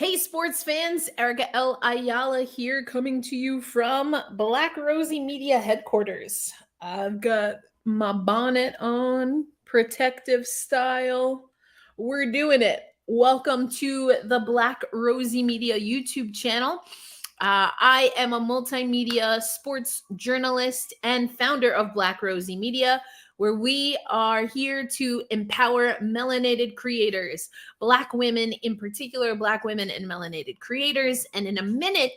Hey, sports fans, Erica L. Ayala here, coming to you from Black Rosie Media headquarters. I've got my bonnet on, protective style. We're doing it. Welcome to the Black Rosie Media YouTube channel. I am a multimedia sports journalist and founder of Black Rosie Media, where we are here to empower melanated creators, Black women in particular, Black women and melanated creators. And in a minute,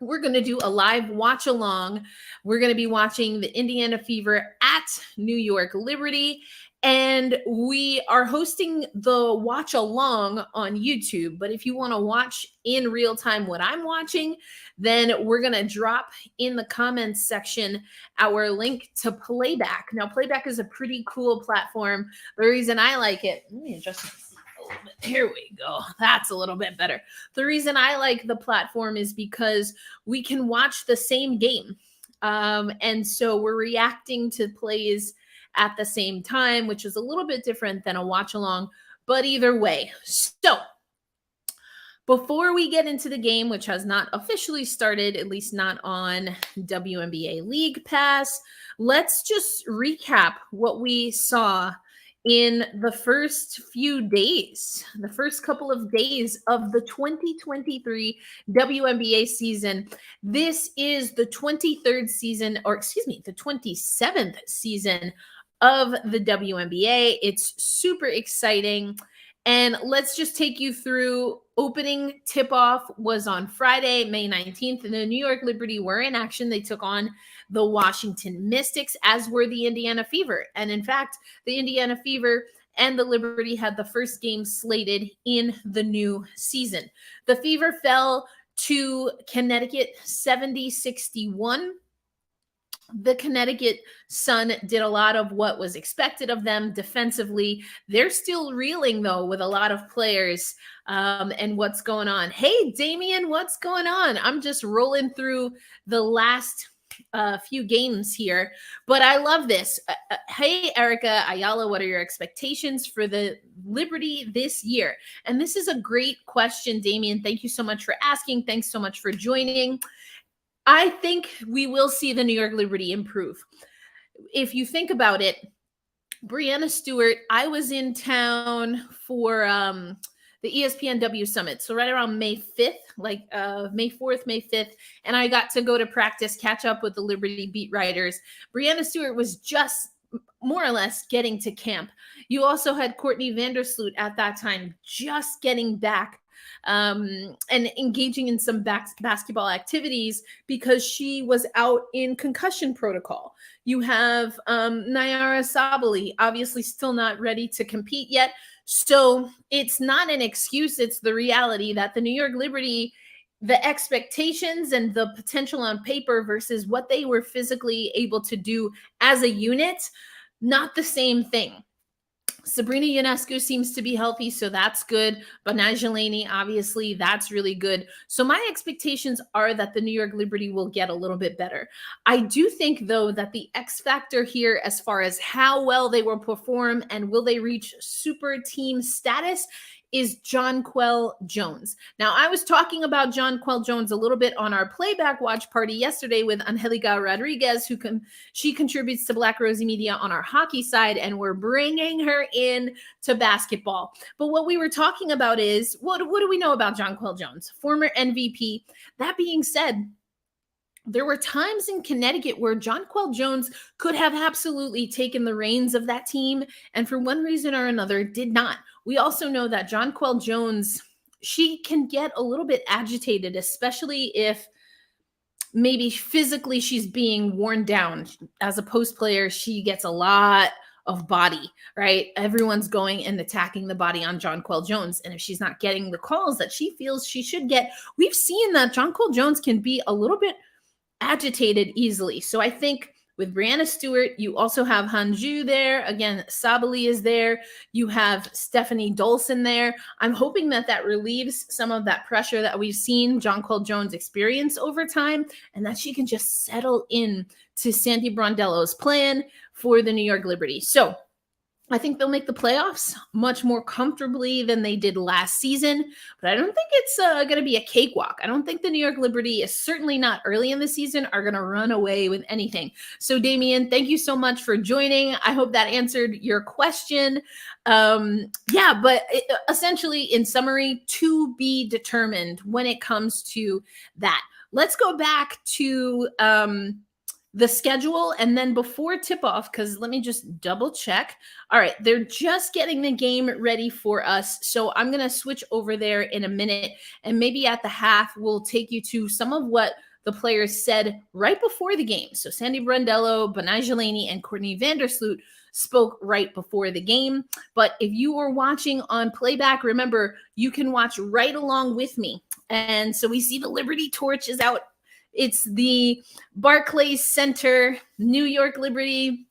we're going to do a live watch along. We're going to be watching the Indiana Fever at New York Liberty. And we are hosting the watch along on YouTube. But if you want to watch in real time what I'm watching, then we're going to drop in the comments section our link to Playback. Now, Playback is a pretty cool platform. The reason I like it, let me adjust my seat a little bit. Here we go. That's a little bit better. The reason I like the platform is because we can watch the same game. And so we're reacting to plays at the same time, which is a little bit different than a watch along, but either way. So before we get into the game, which has not officially started, at least not on WNBA League Pass, let's just recap what we saw in the first few days, the first couple of days of the 2023 WNBA season. This is the 23rd season, or excuse me, the 27th season of the WNBA. It's super exciting. And let's just take you through. Opening tip-off was on Friday, May 19th, and the New York Liberty were in action. They took on the Washington Mystics, as were the Indiana Fever. And in fact, the Indiana Fever and the Liberty had the first game slated in the new season. The Fever fell to Connecticut 70-61. The Connecticut Sun did a lot of what was expected of them defensively. They're still reeling, though, with a lot of players and what's going on. Hey, Damien, what's going on? I'm just rolling through the last few games here, but I love this. Hey, Erica Ayala, what are your expectations for the Liberty this year? And this is a great question, Damien. Thank you so much for asking. Thanks so much for joining. I think we will see the New York Liberty improve. If you think about it, Breanna Stewart, I was in town for the ESPNW Summit. So right around May 5th, like May 4th, May 5th, and I got to go to practice, catch up with the Liberty beat writers. Breanna Stewart was just more or less getting to camp. You also had Courtney Vandersloot at that time just getting back and engaging in some basketball activities because she was out in concussion protocol. You have Nyara Sabali, obviously still not ready to compete yet. So it's not an excuse. It's the reality that the New York Liberty, the expectations and the potential on paper versus what they were physically able to do as a unit, not the same thing. Sabrina Ionescu seems to be healthy, so that's good. Banaj, obviously, that's really good. So my expectations are that the New York Liberty will get a little bit better. I do think, though, that the X factor here, as far as how well they will perform and will they reach super team status, is Jonquel Jones. Now, I was talking about Jonquel Jones a little bit on our playback watch party yesterday with Angelica Rodriguez, she contributes to Black Rosie Media on our hockey side, and we're bringing her in to basketball. But what we were talking about is, what do we know about Jonquel Jones? Former MVP. That being said, there were times in Connecticut where Jonquel Jones could have absolutely taken the reins of that team, and for one reason or another did not. We also know that Jonquel Jones, she can get a little bit agitated, especially if maybe physically she's being worn down. As a post player, she gets a lot of body, right? Everyone's going and attacking the body on Jonquel Jones. And if she's not getting the calls that she feels she should get, we've seen that Jonquel Jones can be a little bit agitated easily. So I think with Breanna Stewart, you also have Hanju there. Again, Sabali is there. You have Stephanie Dolson there. I'm hoping that that relieves some of that pressure that we've seen Jonquel Jones experience over time, and that she can just settle in to Sandy Brondello's plan for the New York Liberty. So I think they'll make the playoffs much more comfortably than they did last season, but I don't think it's going to be a cakewalk. I don't think the New York Liberty, is certainly not early in the season, are going to run away with anything. So, Damien, thank you so much for joining. I hope that answered your question. Yeah, but essentially, in summary, to be determined when it comes to that. Let's go back to the schedule, and then before tip off, because let me just double check. All right, they're just getting the game ready for us, so I'm going to switch over there in a minute, and maybe at the half we'll take you to some of what the players said right before the game. So Sandy Brondello, Benai Jelani, and Courtney Vandersloot spoke right before the game. But if you were watching on playback, remember, you can watch right along with me. And so we see the Liberty torch is out. It's the Barclays Center. New York Liberty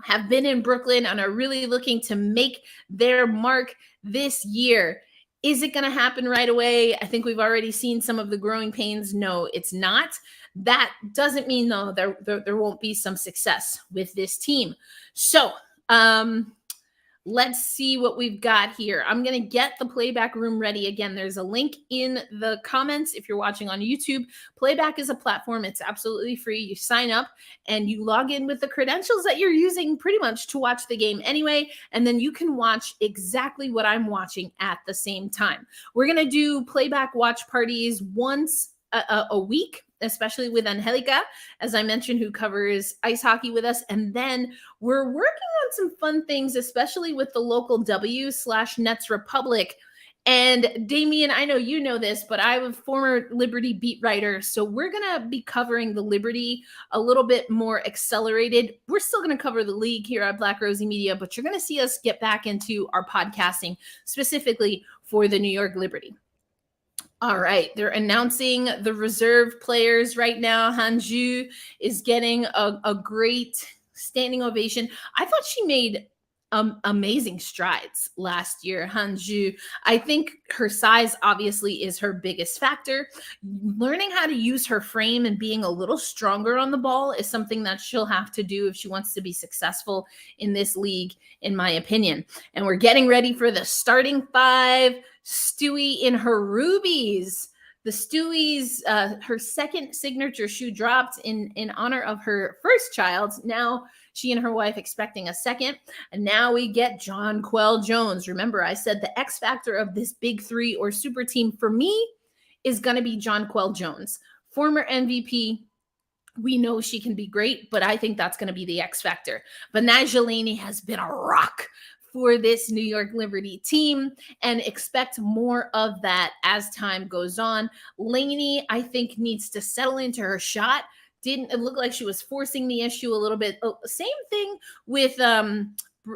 have been in Brooklyn and are really looking to make their mark this year. Is it going to happen right away? I think we've already seen some of the growing pains. No, it's not. That doesn't mean, though, there won't be some success with this team. So, let's see what we've got here. I'm going to get the playback room ready. Again, there's a link in the comments if you're watching on YouTube. Playback is a platform. It's absolutely free. You sign up and you log in with the credentials that you're using pretty much to watch the game anyway. And then you can watch exactly what I'm watching at the same time. We're going to do playback watch parties once a week, especially with Angelica, as I mentioned, who covers ice hockey with us. And then we're working on some fun things, especially with the local W/Nets Republic. And Damien, I know you know this, but I'm a former Liberty beat writer. So we're going to be covering the Liberty a little bit more accelerated. We're still going to cover the league here at Black Rosie Media, but you're going to see us get back into our podcasting specifically for the New York Liberty. All right, they're announcing the reserve players right now. Hanju is getting a great standing ovation. I thought she made amazing strides last year, Hanju. I think her size obviously is her biggest factor. Learning how to use her frame and being a little stronger on the ball is something that she'll have to do if she wants to be successful in this league, in my opinion. And we're getting ready for the starting five. Stewie in her rubies. The Stewie's, her second signature shoe dropped in honor of her first child. Now she and her wife expecting a second. And now we get Jonquel Jones. Remember, I said the X factor of this big three or super team for me is going to be Jonquel Jones. Former MVP. We know she can be great, but I think that's going to be the X factor. Benai Jelani has been a rock for this New York Liberty team, and expect more of that as time goes on. Laney, I think, needs to settle into her shot. Didn't it look like she was forcing the issue a little bit? Oh, same thing with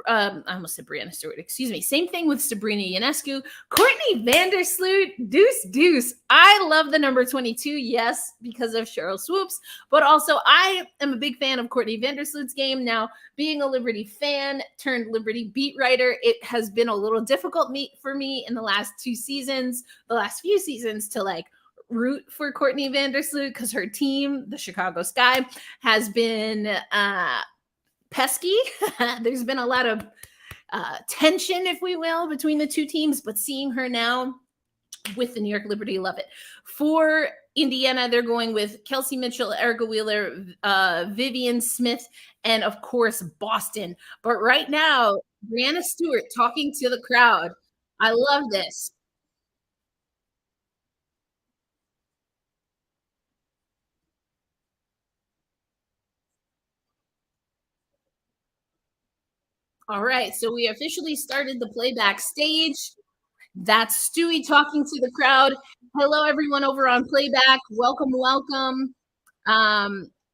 I almost said Brianna Stewart, excuse me. Same thing with Sabrina Ionescu. Courtney Vandersloot, deuce. I love the number 22, yes, because of Cheryl Swoops, but also I am a big fan of Courtney Vandersloot's game. Now, being a Liberty fan turned Liberty beat writer, it has been a little difficult for me in the last few seasons to root for Courtney Vandersloot because her team, the Chicago Sky, has been pesky. There's been a lot of tension, if we will, between the two teams, but seeing her now with the New York Liberty, love it. For Indiana, they're going with Kelsey Mitchell, Erica Wheeler, Vivian Smith, and of course, Boston. But right now, Brianna Stewart talking to the crowd. I love this. All right, so we officially started the playback stage. That's Stewie talking to the crowd. Hello, everyone over on playback. Welcome.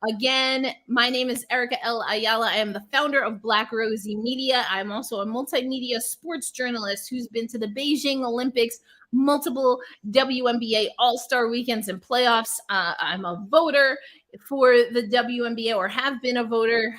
Again, my name is Erica L. Ayala. I am the founder of Black Rosie Media. I'm also a multimedia sports journalist who's been to the Beijing Olympics, multiple WNBA All-Star weekends and playoffs. I'm a voter for the WNBA, or have been a voter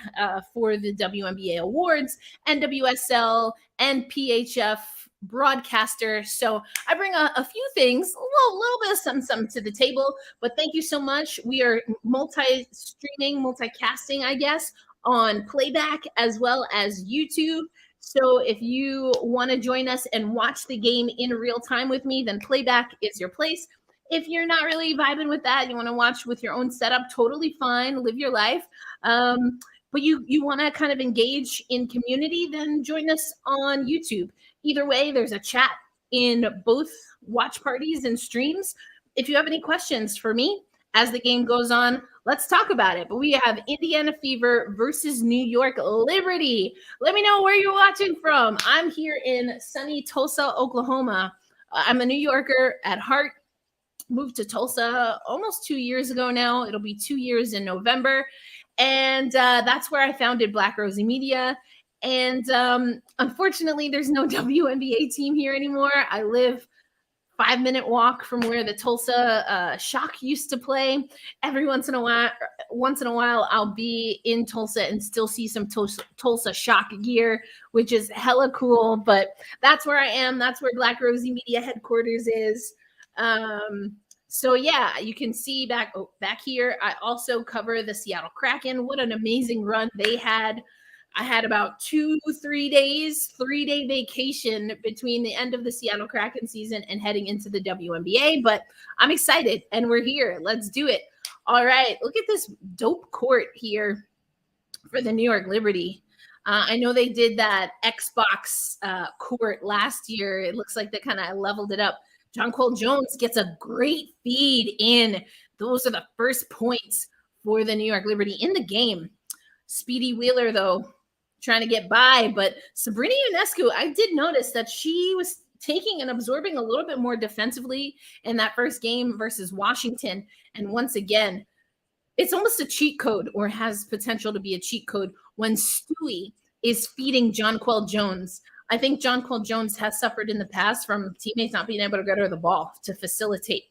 for the WNBA awards, NWSL, and PHF broadcaster. So I bring a few things, a little bit of something to the table, but thank you so much. We are multi-streaming, multicasting, I guess, on playback as well as YouTube. So if you want to join us and watch the game in real time with me, then playback is your place. If you're not really vibing with that, you want to watch with your own setup, totally fine, live your life. But you want to kind of engage in community, then join us on YouTube. Either way, there's a chat in both watch parties and streams. If you have any questions for me as the game goes on, let's talk about it. But we have Indiana Fever versus New York Liberty. Let me know where you're watching from. I'm here in sunny Tulsa, Oklahoma. I'm a New Yorker at heart. Moved to Tulsa almost 2 years ago now. It'll be 2 years in November. And that's where I founded Black Rosie Media. And unfortunately, there's no WNBA team here anymore. I live 5-minute walk from where the Tulsa Shock used to play. Every once in a while, I'll be in Tulsa and still see some Tulsa Shock gear, which is hella cool. But that's where I am. That's where Black Rosie Media headquarters is. So yeah, you can see back here. I also cover the Seattle Kraken. What an amazing run they had. I had about 2-3 days, 3-day vacation between the end of the Seattle Kraken season and heading into the WNBA, but I'm excited and we're here. Let's do it. All right. Look at this dope court here for the New York Liberty. I know they did that Xbox court last year. It looks like they kind of leveled it up. Jonquel Jones gets a great feed in. Those are the first points for the New York Liberty in the game. Speedy Wheeler, though, trying to get by. But Sabrina Ionescu, I did notice that she was taking and absorbing a little bit more defensively in that first game versus Washington. And once again, it's almost a cheat code, or has potential to be a cheat code, when Stewie is feeding Jonquel Jones. I think Jonquel Jones has suffered in the past from teammates not being able to get her the ball to facilitate.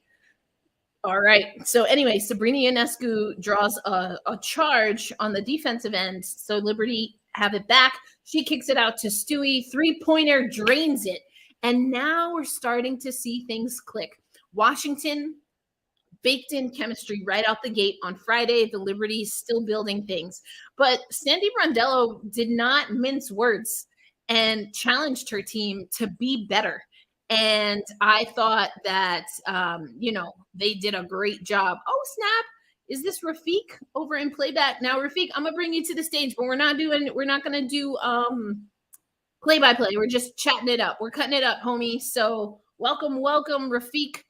All right. So anyway, Sabrina Ionescu draws a charge on the defensive end. So Liberty have it back. She kicks it out to Stewie. 3-pointer, drains it. And now we're starting to see things click. Washington baked in chemistry right out the gate on Friday. The Liberty still building things. But Sandy Brondello did not mince words and challenged her team to be better. And I thought that, they did a great job. Oh, snap. Is this Rafiq over in playback? Now, Rafiq, I'm going to bring you to the stage, but we're not going to do play-by-play. We're just chatting it up. We're cutting it up, homie. So welcome, Rafiq.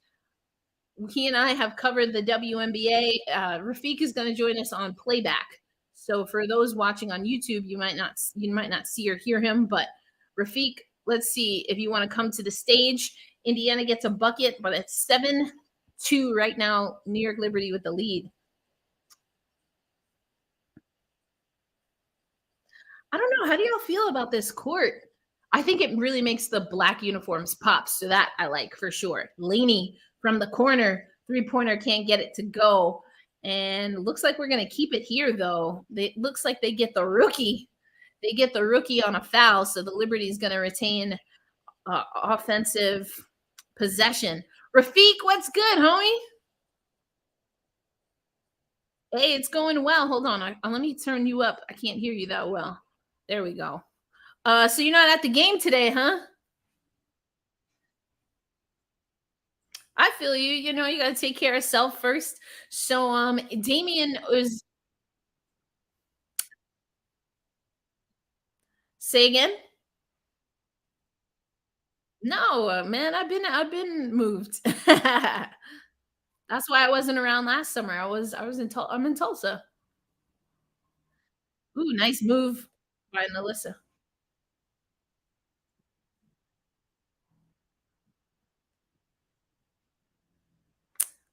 He and I have covered the WNBA. Rafiq is going to join us on playback. So for those watching on YouTube, you might not see or hear him, but Rafiq, let's see if you want to come to the stage. Indiana gets a bucket, but it's 7-2 right now. New York Liberty with the lead. I don't know. How do y'all feel about this court? I think it really makes the black uniforms pop. So that I like for sure. Laney from the corner, 3-pointer, can't get it to go. And looks like we're going to keep it here, though. It looks like they get the rookie. They get the rookie on a foul. So the Liberty is going to retain offensive possession. Rafiq, what's good, homie? Hey, it's going well. Hold on. Let me turn you up. I can't hear you that well. There we go. So you're not at the game today, huh? I feel you. You got to take care of self first. So Damien was. Say again? No, man, I've been moved. That's why I wasn't around last summer. I'm in Tulsa. Ooh, nice move by Melissa.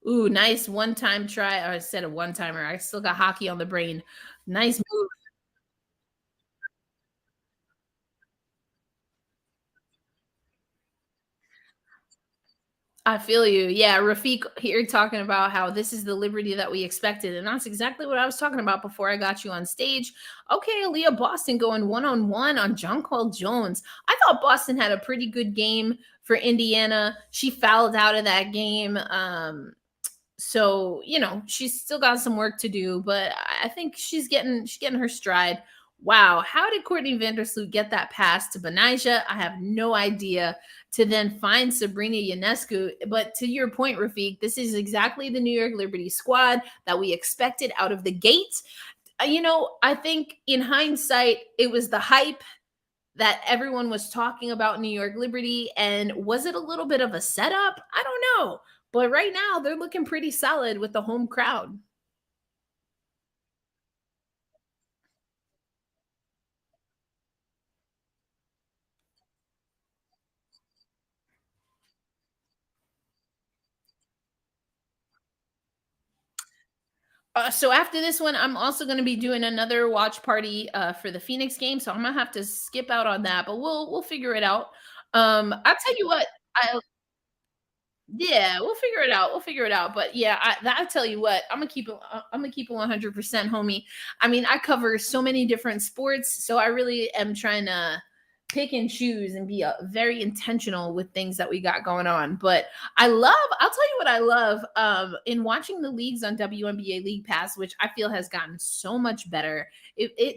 Ooh, nice one-time try. Or I said a one-timer. I still got hockey on the brain. Nice move. I feel you. Yeah, Rafiq here talking about how this is the Liberty that we expected. And that's exactly what I was talking about before I got you on stage. Okay, Aliyah Boston going one-on-one on Jonquel Jones. I thought Boston had a pretty good game for Indiana. She fouled out of that game. So she's still got some work to do, but I think she's getting her stride. Wow, how did Courtney Vandersloot get that pass to Benijah? I have no idea. To then find Sabrina Ionescu. But to your point, Rafiq, this is exactly the New York Liberty squad that we expected out of the gate. I think in hindsight, it was the hype that everyone was talking about New York Liberty. And was it a little bit of a setup? I don't know. But right now, they're looking pretty solid with the home crowd. So after this one, I'm also going to be doing another watch party for the Phoenix game, so I'm gonna have to skip out on that, but we'll figure it out. I'll tell you what, I yeah, we'll figure it out. We'll figure it out. But yeah, I tell you what, I'm gonna keep it 100%, homie. I mean, I cover so many different sports, so I really am trying to pick and choose and be very intentional with things that we got going on. But I'll tell you what I love in watching the leagues on WNBA League Pass, which I feel has gotten so much better.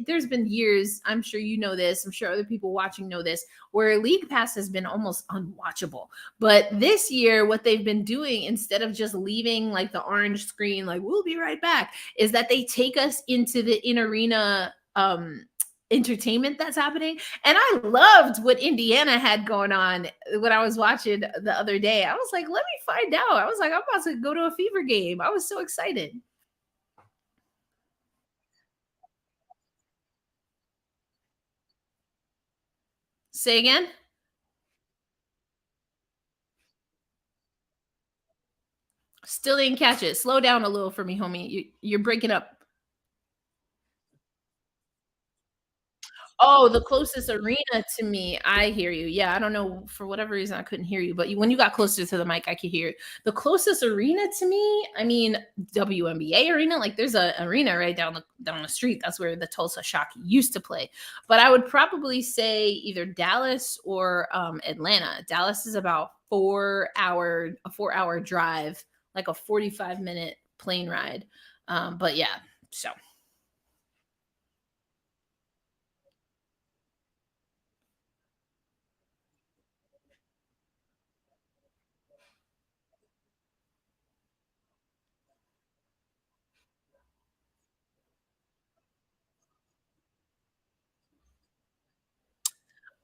There's been years, I'm sure you know this, I'm sure other people watching know this, where League Pass has been almost unwatchable. But this year, what they've been doing instead of just leaving like the orange screen, like we'll be right back, is that they take us into the in arena entertainment that's happening. And I loved what Indiana had going on when I was watching the other day. I was like, let me find out. I was like, I'm about to go to a Fever game. I was so excited. Say again? Still didn't catch it. Slow down a little for me, homie. You're breaking up. Oh, the closest arena to me. I hear you. Yeah, I don't know for whatever reason I couldn't hear you, but when you got closer to the mic, I could hear it. The closest arena to me, I mean, WNBA arena. Like there's a arena right down the street. That's where the Tulsa Shock used to play. But I would probably say either Dallas or Atlanta. Dallas is about 4 hour drive, like a 45-minute plane ride. But yeah, so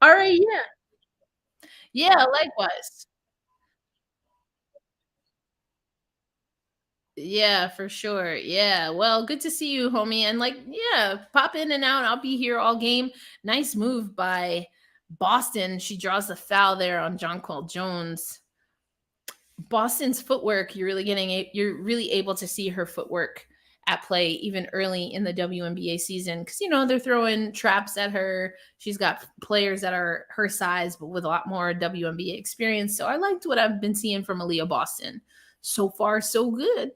all right, yeah. Yeah, likewise. Yeah, for sure. Yeah. Well, good to see you, homie. And like, yeah, pop in and out. I'll be here all game. Nice move by Boston. She draws the foul there on Jonquel Jones. Boston's footwork, you're really able to see her footwork at play even early in the WNBA season because they're throwing traps at her. She's got players that are her size but with a lot more WNBA experience. So I liked what I've been seeing from Aliyah Boston. So far, so good.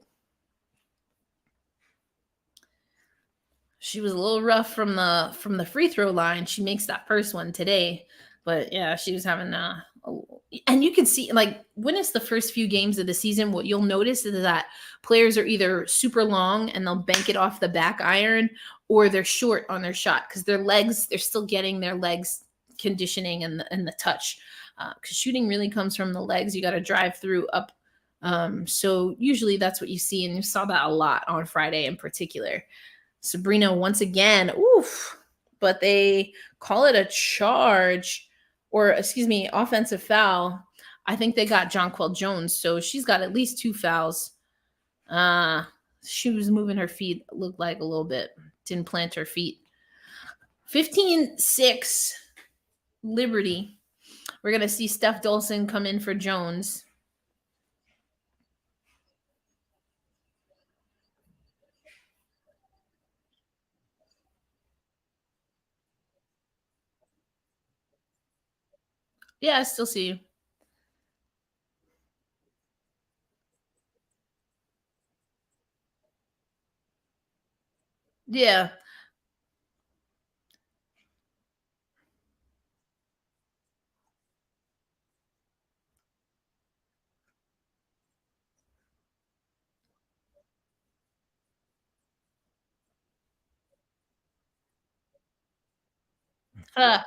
She was a little rough from the free throw line. She makes that first one today, but yeah, she was having and you can see like when it's the first few games of the season, what you'll notice is that players are either super long and they'll bank it off the back iron, or they're short on their shot because they're still getting their legs conditioning and the touch. Because shooting really comes from the legs. You got to drive through up. So usually that's what you see, and you saw that a lot on Friday in particular. Sabrina once again, oof, but they call it a charge or excuse me, offensive foul. I think they got Jonquel Jones, so she's got at least two fouls. Uh she was moving her feet, looked like a little bit, didn't plant her feet. 15-6 Liberty. We're gonna see Steph Dolson come in for Jones. Yeah, I still see you. Yeah. Huh,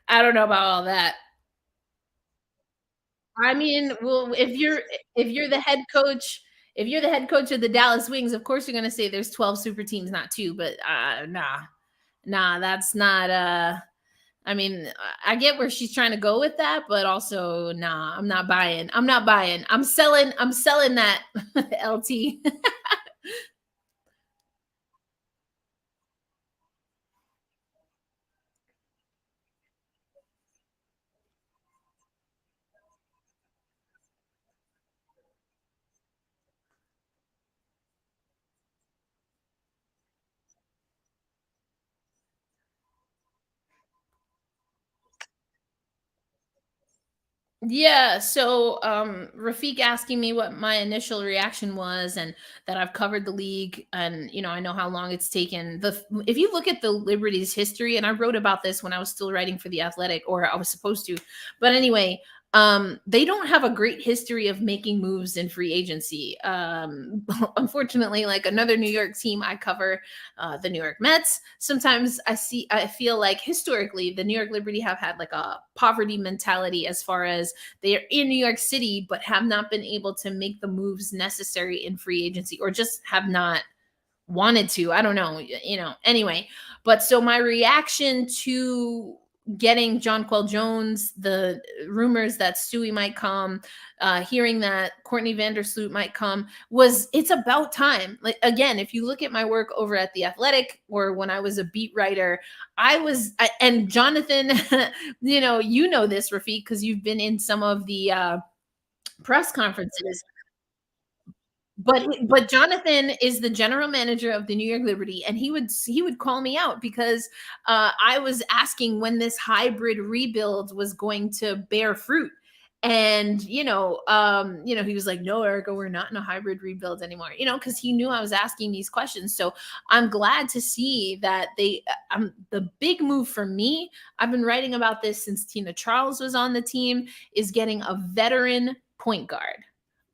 I don't know about all that. I mean, well, if you're the head coach if you're the head coach of the Dallas Wings, of course you're gonna say there's 12 super teams, not 2, but, nah. Nah, that's not, I mean, I get where she's trying to go with that, but also, nah, I'm not buying. I'm not buying. I'm selling that LT. Yeah, so Rafiq asking me what my initial reaction was and that I've covered the league and I know how long it's taken. If you look at the Liberty's history, and I wrote about this when I was still writing for the Athletic, or I was supposed to. But anyway, they don't have a great history of making moves in free agency. Unfortunately, like another New York team I cover, the New York Mets. Sometimes I feel like historically the New York Liberty have had like a poverty mentality as far as they are in New York City, but have not been able to make the moves necessary in free agency, or just have not wanted to. I don't know. Anyway, but so my reaction to getting Jonquel Jones, the rumors that Stewie might come, hearing that Courtney Vandersloot might come, was it's about time. Like again, if you look at my work over at the Athletic or when I was a beat writer, and Jonathan, you know this, Rafiq, because you've been in some of the press conferences. But Jonathan is the general manager of the New York Liberty, and he would call me out because I was asking when this hybrid rebuild was going to bear fruit. And he was like, "No, Erica, we're not in a hybrid rebuild anymore." Because he knew I was asking these questions. So I'm glad to see that the big move for me. I've been writing about this since Tina Charles was on the team. Is getting a veteran point guard,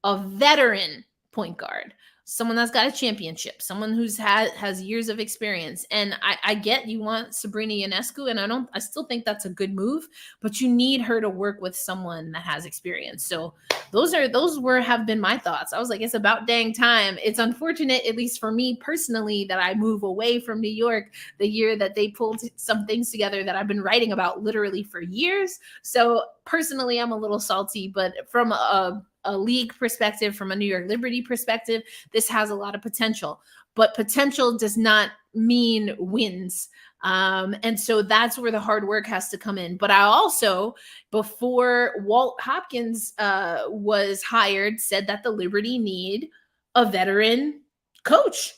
a veteran point guard, someone that's got a championship, someone who's has years of experience. And I get you want Sabrina Ionescu, and I still think that's a good move, but you need her to work with someone that has experience. So those have been my thoughts. I was like, it's about dang time. It's unfortunate, at least for me personally, that I move away from New York the year that they pulled some things together that I've been writing about literally for years. So personally, I'm a little salty, but from a league perspective, from a New York Liberty perspective, this has a lot of potential. But potential does not mean wins. And so that's where the hard work has to come in. But I also, before Walt Hopkins was hired, said that the Liberty need a veteran coach.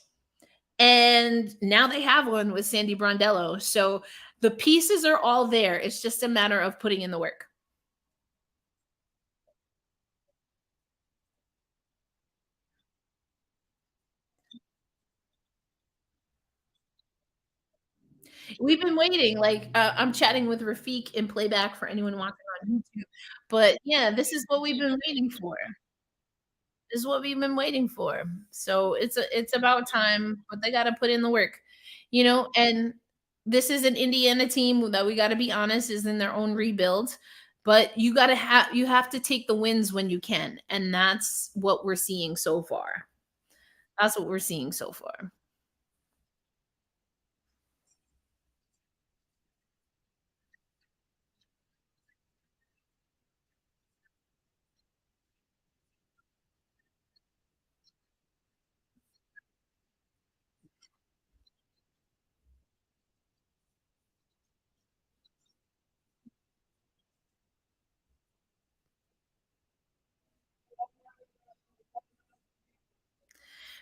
And now they have one with Sandy Brondello. So the pieces are all there. It's just a matter of putting in the work. We've been waiting. Like, I'm chatting with Rafiq in playback for anyone watching on YouTube. But yeah, this is what we've been waiting for. This is what we've been waiting for. So it's about time, but they got to put in the work, And this is an Indiana team that we got to be honest is in their own rebuild. But you have to take the wins when you can, and that's what we're seeing so far. That's what we're seeing so far.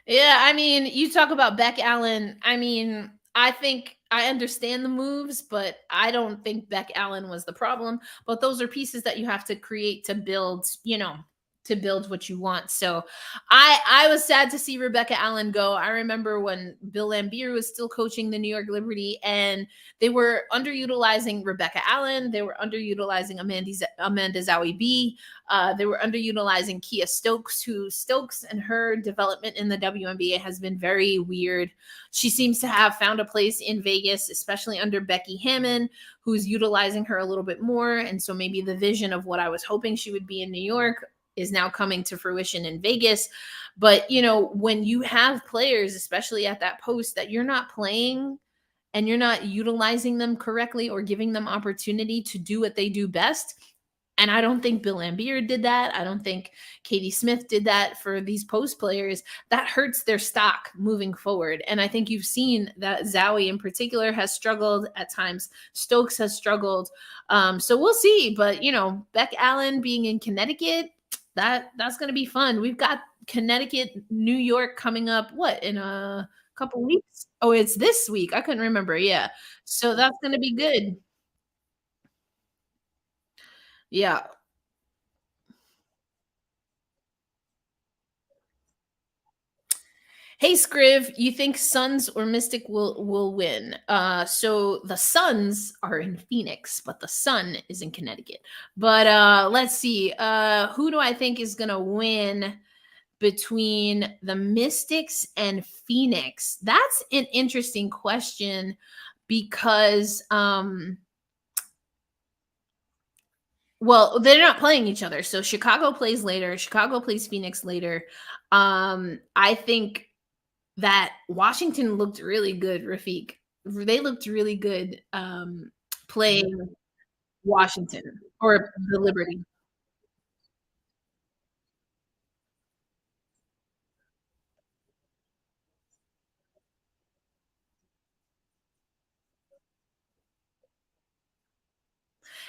Yeah, I mean, you talk about Beck Allen. I mean, I think I understand the moves, but I don't think Beck Allen was the problem. But those are pieces that you have to create to build, to build what you want. So I was sad to see Rebecca Allen go. I remember when Bill Lambier was still coaching the New York Liberty, and they were underutilizing Rebecca Allen. They were underutilizing Amanda Zawi B. They were underutilizing Kia Stokes, who Stokes and her development in the WNBA has been very weird. She seems to have found a place in Vegas, especially under Becky Hammon, who's utilizing her a little bit more. And so maybe the vision of what I was hoping she would be in New York is now coming to fruition in Vegas. But, when you have players, especially at that post, that you're not playing and you're not utilizing them correctly or giving them opportunity to do what they do best. And I don't think Bill Lambier did that. I don't think Katie Smith did that for these post players. That hurts their stock moving forward. And I think you've seen that Zowie in particular has struggled at times. Stokes has struggled. So we'll see. But, Beck Allen being in Connecticut, that's going to be fun. We've got Connecticut, New York coming up, what, in a couple weeks? Oh, it's this week. I couldn't remember. Yeah. So that's going to be good. Yeah. Hey Scriv, you think Suns or Mystic will win? So the Suns are in Phoenix, but the Sun is in Connecticut. But let's see. Who do I think is gonna win between the Mystics and Phoenix? That's an interesting question because well, they're not playing each other. So Chicago plays later. Chicago plays Phoenix later. I think that Washington looked really good, Rafiq. They looked really good playing Washington or the Liberty.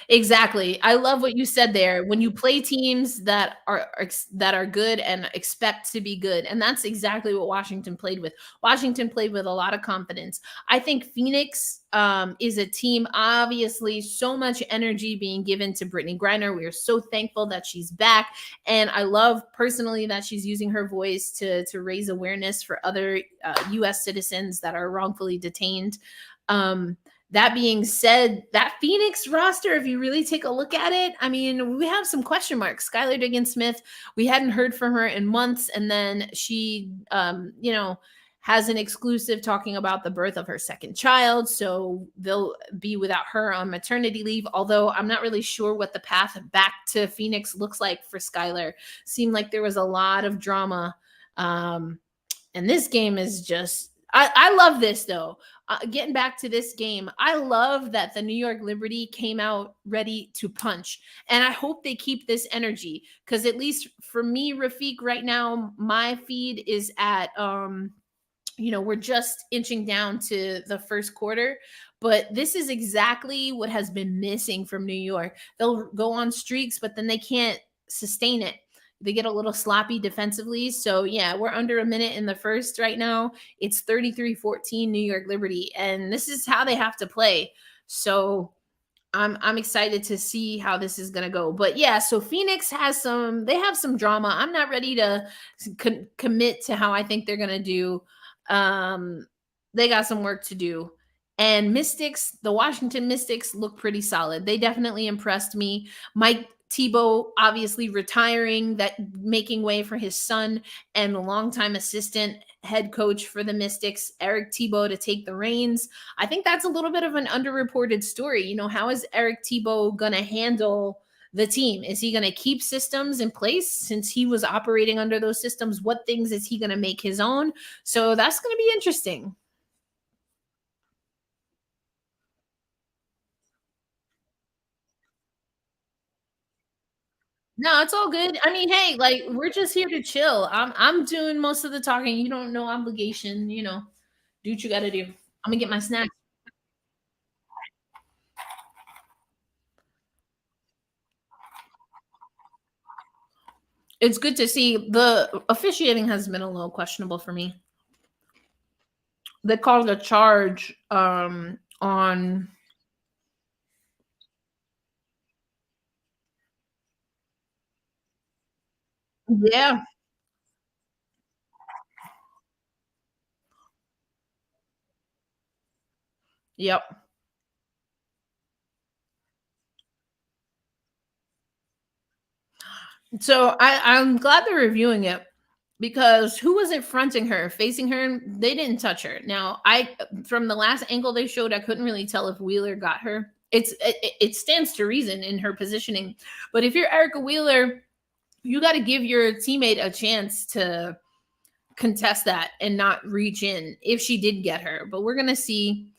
Exactly. I love what you said there. When you play teams that are good and expect to be good, and that's exactly what Washington played with. Washington played with a lot of confidence. I think Phoenix is a team. Obviously, so much energy being given to Brittany Griner. We are so thankful that she's back, and I love personally that she's using her voice to raise awareness for other U.S. citizens that are wrongfully detained. That being said, that Phoenix roster, if you really take a look at it, I mean, we have some question marks. Skylar Diggins Smith, we hadn't heard from her in months, and then she, has an exclusive talking about the birth of her second child. So they'll be without her on maternity leave. Although I'm not really sure what the path back to Phoenix looks like for Skylar. Seemed like there was a lot of drama. And this game is just, I love this though. Getting back to this game, I love that the New York Liberty came out ready to punch. And I hope they keep this energy because, at least for me, Rafiq, right now, my feed is at, we're just inching down to the first quarter, but this is exactly what has been missing from New York. They'll go on streaks, but then they can't sustain it. They get a little sloppy defensively. So, yeah, we're under a minute in the first right now. It's 33-14 New York Liberty, and this is how they have to play. So, I'm excited to see how this is gonna go. But yeah, so Phoenix they have some drama. I'm not ready to commit to how I think they're gonna do. They got some work to do. And Mystics, the Washington Mystics look pretty solid. They definitely impressed me. Mike Tebow obviously retiring, that making way for his son and the longtime assistant head coach for the Mystics, Eric Tebow, to take the reins. I think that's a little bit of an underreported story. How is Eric Tebow going to handle the team? Is he going to keep systems in place since he was operating under those systems? What things is he going to make his own? So that's going to be interesting. No, it's all good. I mean, hey, like, we're just here to chill. I'm doing most of the talking. You don't know obligation, do what you got to do. I'm gonna get my snacks. It's good to see. The officiating has been a little questionable for me. They called a charge on Yeah. Yep. So I'm glad they're reviewing it because who was it fronting her, facing her? They didn't touch her. Now, I from the last angle they showed, I couldn't really tell if Wheeler got her. It stands to reason in her positioning, but if you're Erica Wheeler, you got to give your teammate a chance to contest that and not reach in if she did get her. But we're gonna see.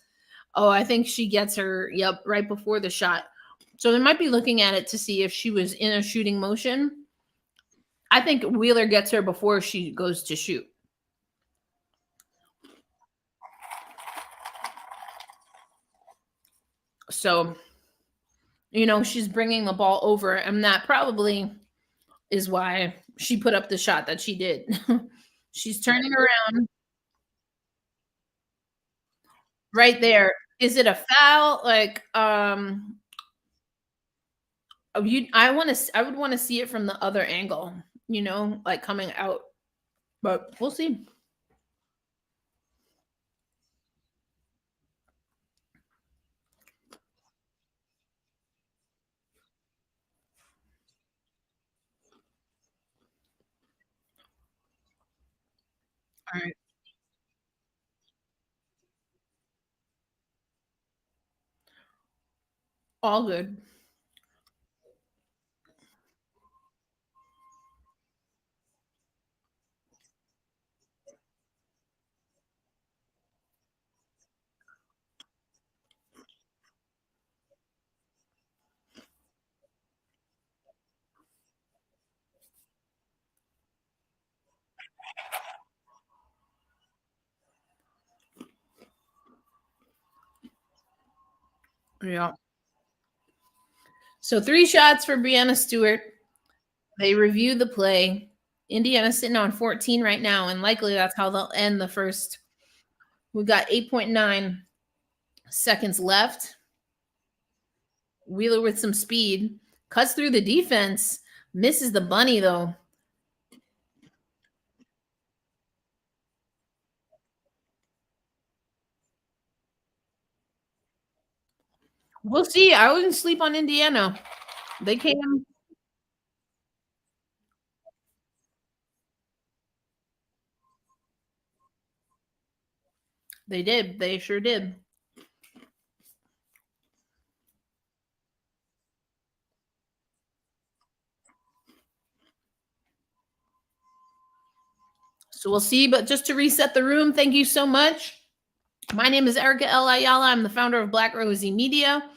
Oh, I think she gets her. Yep, right before the shot. So they might be looking at it to see if she was in a shooting motion. I think Wheeler gets her before she goes to shoot. So, she's bringing the ball over, and that probably is why she put up the shot that she did. She's turning around right there. Is it a foul? Like, I would want to see it from the other angle, like coming out, but we'll see. All right. All good. Yeah. So 3 shots for Brianna Stewart. They review the play. Indiana's sitting on 14 right now, and likely that's how they'll end the first. We got 8.9 seconds left. Wheeler with some speed. Cuts through the defense. Misses the bunny, though. We'll see. I wouldn't sleep on Indiana. They came. They did. They sure did. So we'll see. But just to reset the room, thank you so much. My name is Erica L. Ayala. I'm the founder of Black Rosie Media.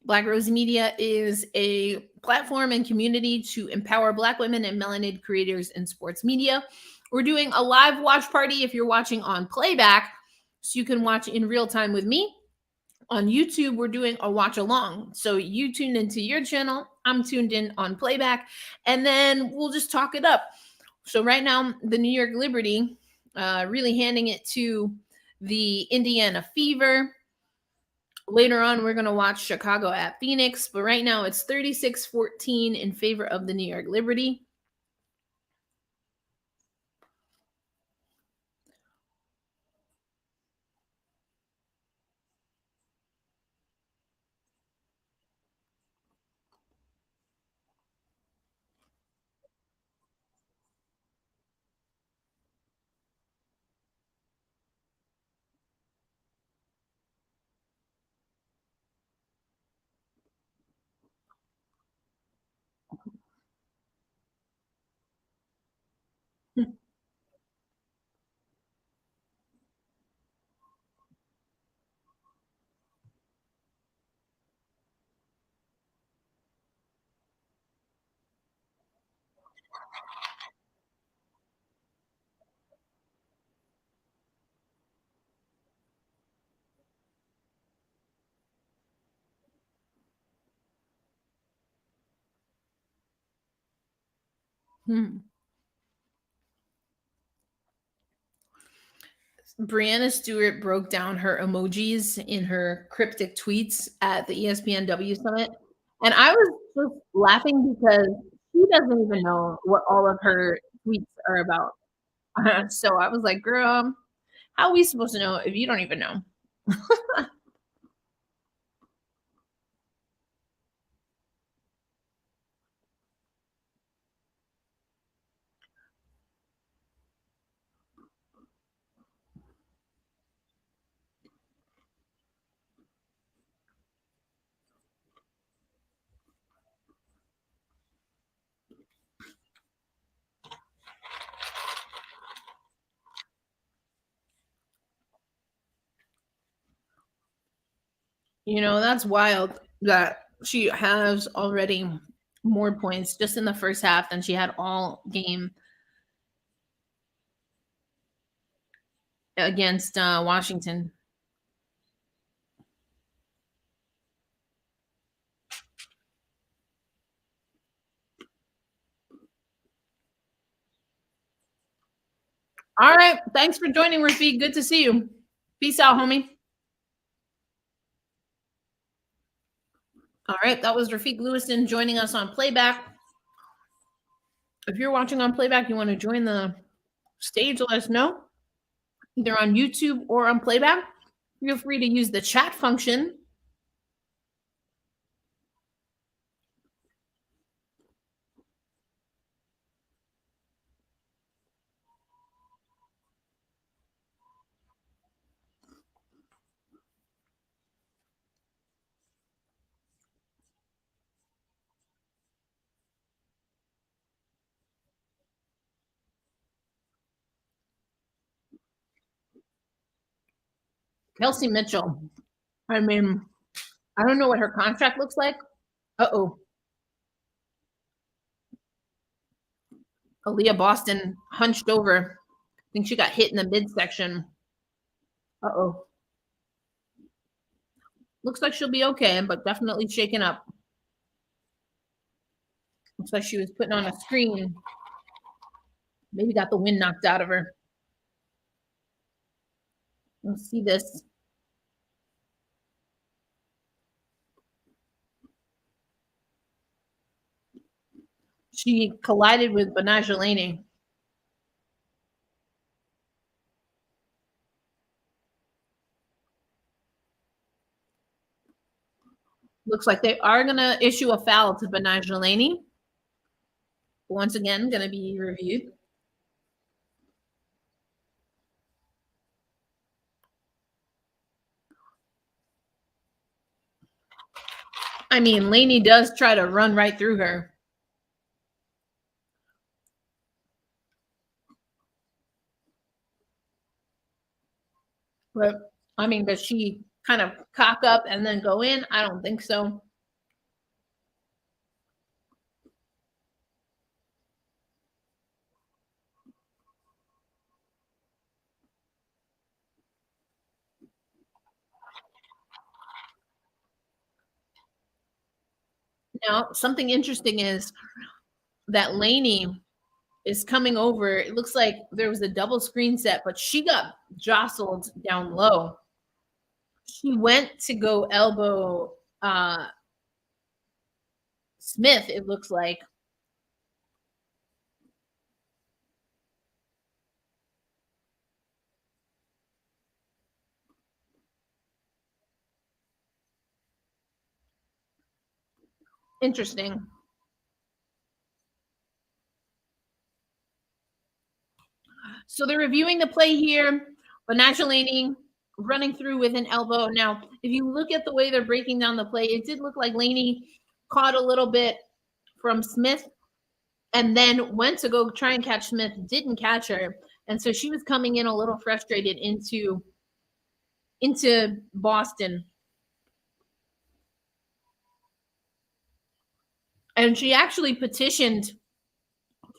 Black Rosie Media is a platform and community to empower Black women and melanated creators in sports media. We're doing a live watch party if you're watching on playback, so you can watch in real time with me. On YouTube, we're doing a watch along. So you tuned into your channel, I'm tuned in on playback, and then we'll just talk it up. So right now, the New York Liberty really handing it to the Indiana Fever. Later on, we're going to watch Chicago at Phoenix, but right now it's 36-14 in favor of the New York Liberty. Hmm. Brianna Stewart broke down her emojis in her cryptic tweets at the ESPNW summit. And I was just laughing because She doesn't even know what all of her tweets are about. So I was like, girl, how are we supposed to know if you don't even know? That's wild that she has already more points just in the first half than she had all game against Washington. All right. Thanks for joining, Rafiq. Good to see you. Peace out, homie. All right. That was Rafiq Lewison joining us on playback. If you're watching on playback, you want to join the stage, let us know. Either on YouTube or on playback. Feel free to use the chat function. Kelsey Mitchell. I mean, I don't know what her contract looks like. Uh-oh. Aliyah Boston hunched over. I think she got hit in the midsection. Uh-oh. Looks like she'll be okay, but definitely shaken up. Looks like she was putting on a screen. Maybe got the wind knocked out of her. Let's see this. She collided with Benajelani. Looks like they are going to issue a foul to Benajelani. Once again, going to be reviewed. I mean, Laney does try to run right through her. But, I mean, does she kind of cock up and then go in? I don't think so. Now, something interesting is that Laney is coming over. It looks like there was a double screen set, but she got jostled down low. She went to go elbow Smith, it looks like. Interesting. So they're reviewing the play here. Benajelani running through with an elbow. Now, if you look at the way they're breaking down the play, it did look like Laney caught a little bit from Smith and then went to go try and catch Smith, didn't catch her. And so she was coming in a little frustrated into Boston. And she actually petitioned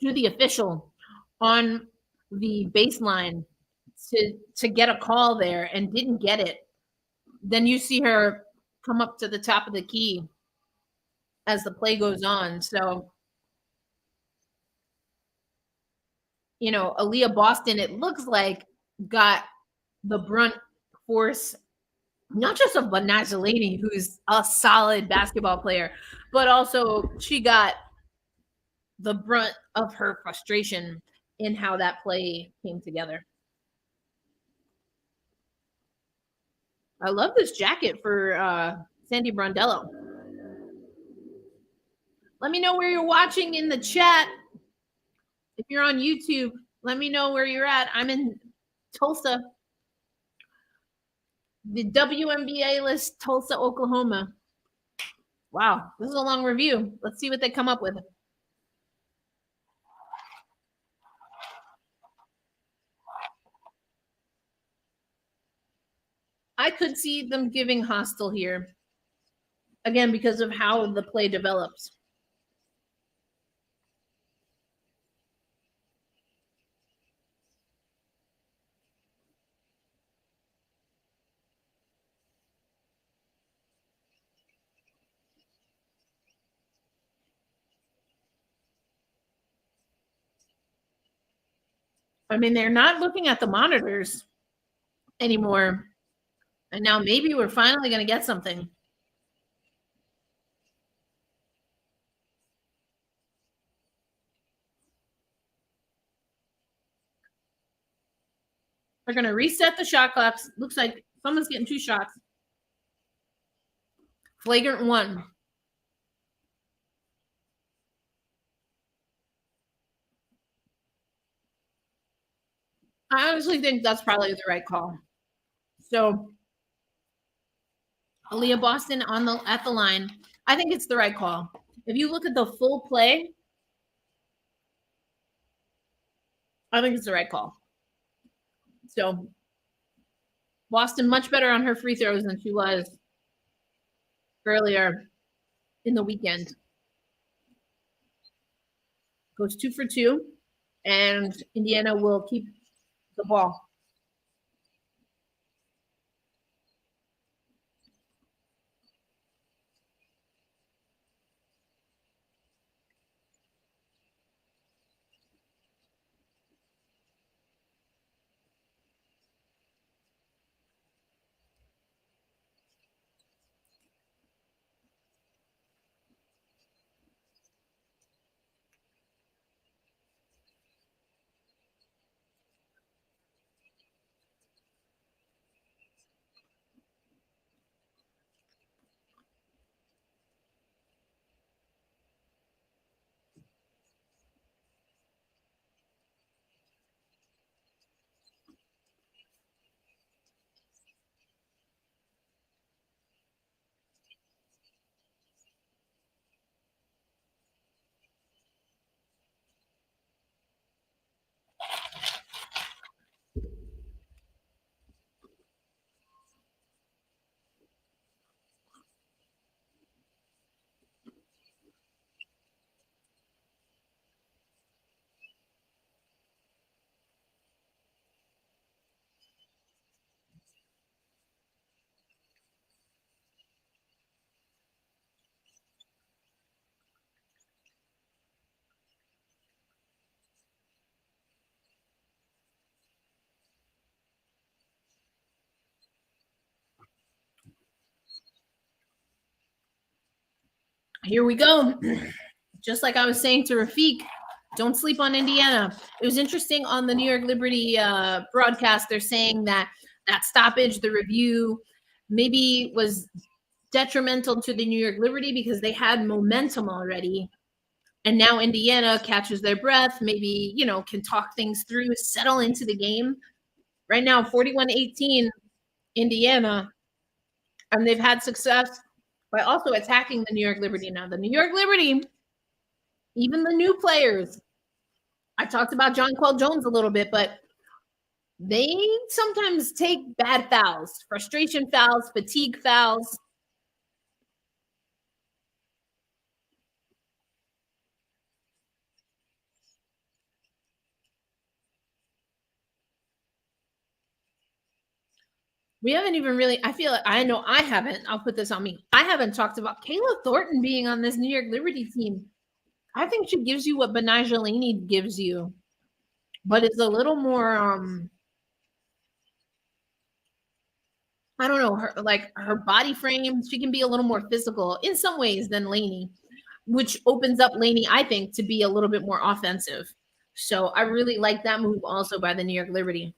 to the official on the baseline to get a call there and didn't get it. Then you see her come up to the top of the key as the play goes on. So, Aliyah Boston, it looks like, got the brunt force, not just of Benajelani, who's a solid basketball player, but also she got the brunt of her frustration in how that play came together. I love this jacket for Sandy Brondello. Let me know where you're watching in the chat. If you're on YouTube, let me know where you're at. I'm in Tulsa, the WNBA list, Tulsa, Oklahoma. Wow, this is a long review. Let's see what they come up with. I could see them giving hostile here. Again, because of how the play develops. I mean, they're not looking at the monitors anymore. And now maybe we're finally going to get something. They're going to reset the shot clocks. Looks like someone's getting 2 shots. Flagrant 1. I honestly think that's probably the right call. So Aliyah Boston at the line. I think it's the right call. If you look at the full play, I think it's the right call. So Boston much better on her free throws than she was earlier in the weekend. Goes 2 for 2, and Indiana will keep the ball. Here we go. Just like I was saying to Rafiq, don't sleep on Indiana. It was interesting on the New York Liberty broadcast. They're saying that stoppage, the review, maybe was detrimental to the New York Liberty because they had momentum already. And now Indiana catches their breath, maybe, can talk things through, settle into the game. Right now, 41-18, Indiana. And they've had success by also attacking the New York Liberty. Now, the New York Liberty, even the new players, I talked about Jonquel Jones a little bit, but they sometimes take bad fouls, frustration fouls, fatigue fouls. We haven't even really, I know I haven't, I'll put this on me. I haven't talked about Kayla Thornton being on this New York Liberty team. I think she gives you what Benai Jelani gives you, but it's a little more, I don't know, her body frame, she can be a little more physical in some ways than Laney. which opens up Laney, I think, to be a little bit more offensive. So I really like that move also by the New York Liberty.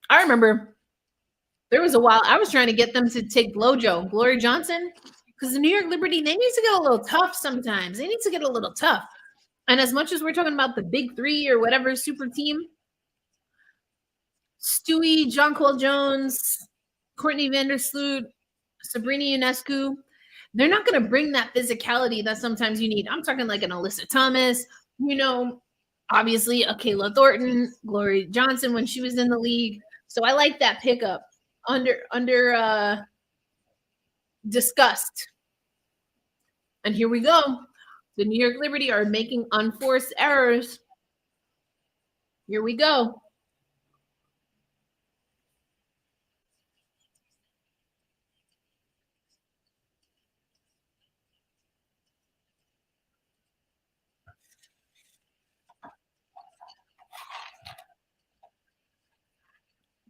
I remember there was a while I was trying to get them to take Blojo, Glory Johnson, because the New York Liberty, they need to get a little tough sometimes. They need to get a little tough. And as much as we're talking about the big three or whatever super team, Stewie, Jonquel Jones, Courtney Vandersloot, Sabrina Ionescu, they're not going to bring that physicality that sometimes you need. I'm talking like an Alyssa Thomas, obviously a Kayla Thornton, Glory Johnson when she was in the league. So I like that pickup under discussed. And here we go. The New York Liberty are making unforced errors. Here we go.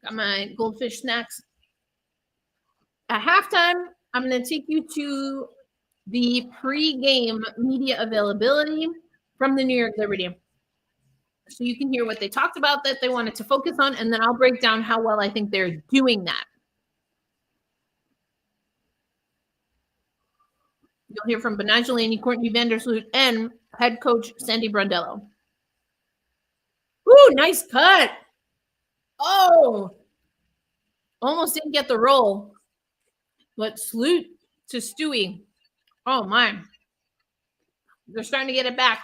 Got my goldfish snacks. At halftime, I'm going to take you to the pre-game media availability from the New York Liberty. So you can hear what they talked about that they wanted to focus on, and then I'll break down how well I think they're doing that. You'll hear from Benaj Laney, Courtney Vandersloot, and head coach Sandy Brondello. Ooh, nice cut. Oh, almost didn't get the roll. But Sloot to Stewie. Oh, my. They're starting to get it back.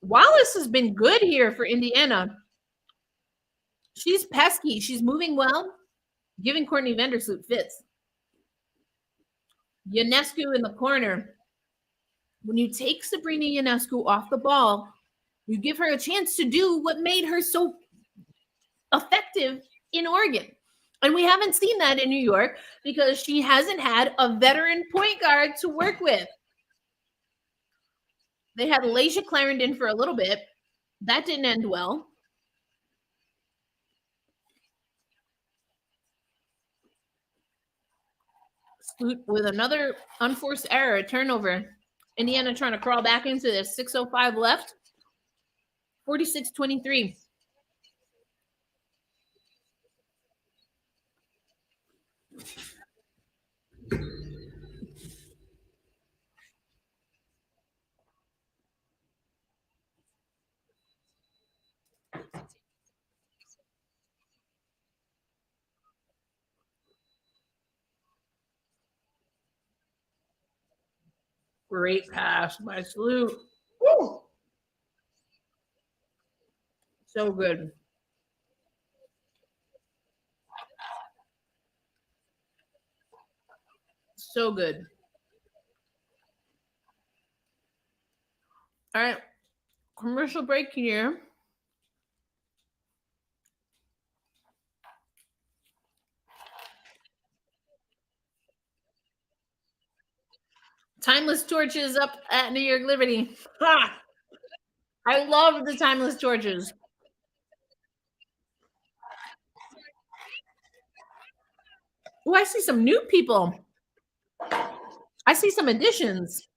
Wallace has been good here for Indiana. She's pesky. She's moving well. Giving Courtney Vandersloot fits. Ionescu in the corner. When you take Sabrina Ionescu off the ball, you give her a chance to do what made her so effective in Oregon. And we haven't seen that in New York because she hasn't had a veteran point guard to work with. They had Laisha Clarendon for a little bit. That didn't end well. With another unforced error, turnover. Indiana trying to crawl back into this. 6:05 left. 46-23. Great pass by Sloot. Woo! So good. So good. All right. Commercial break here. Timeless torches up at New York Liberty. Ha! I love the timeless torches. Oh, I see some new people. I see some additions.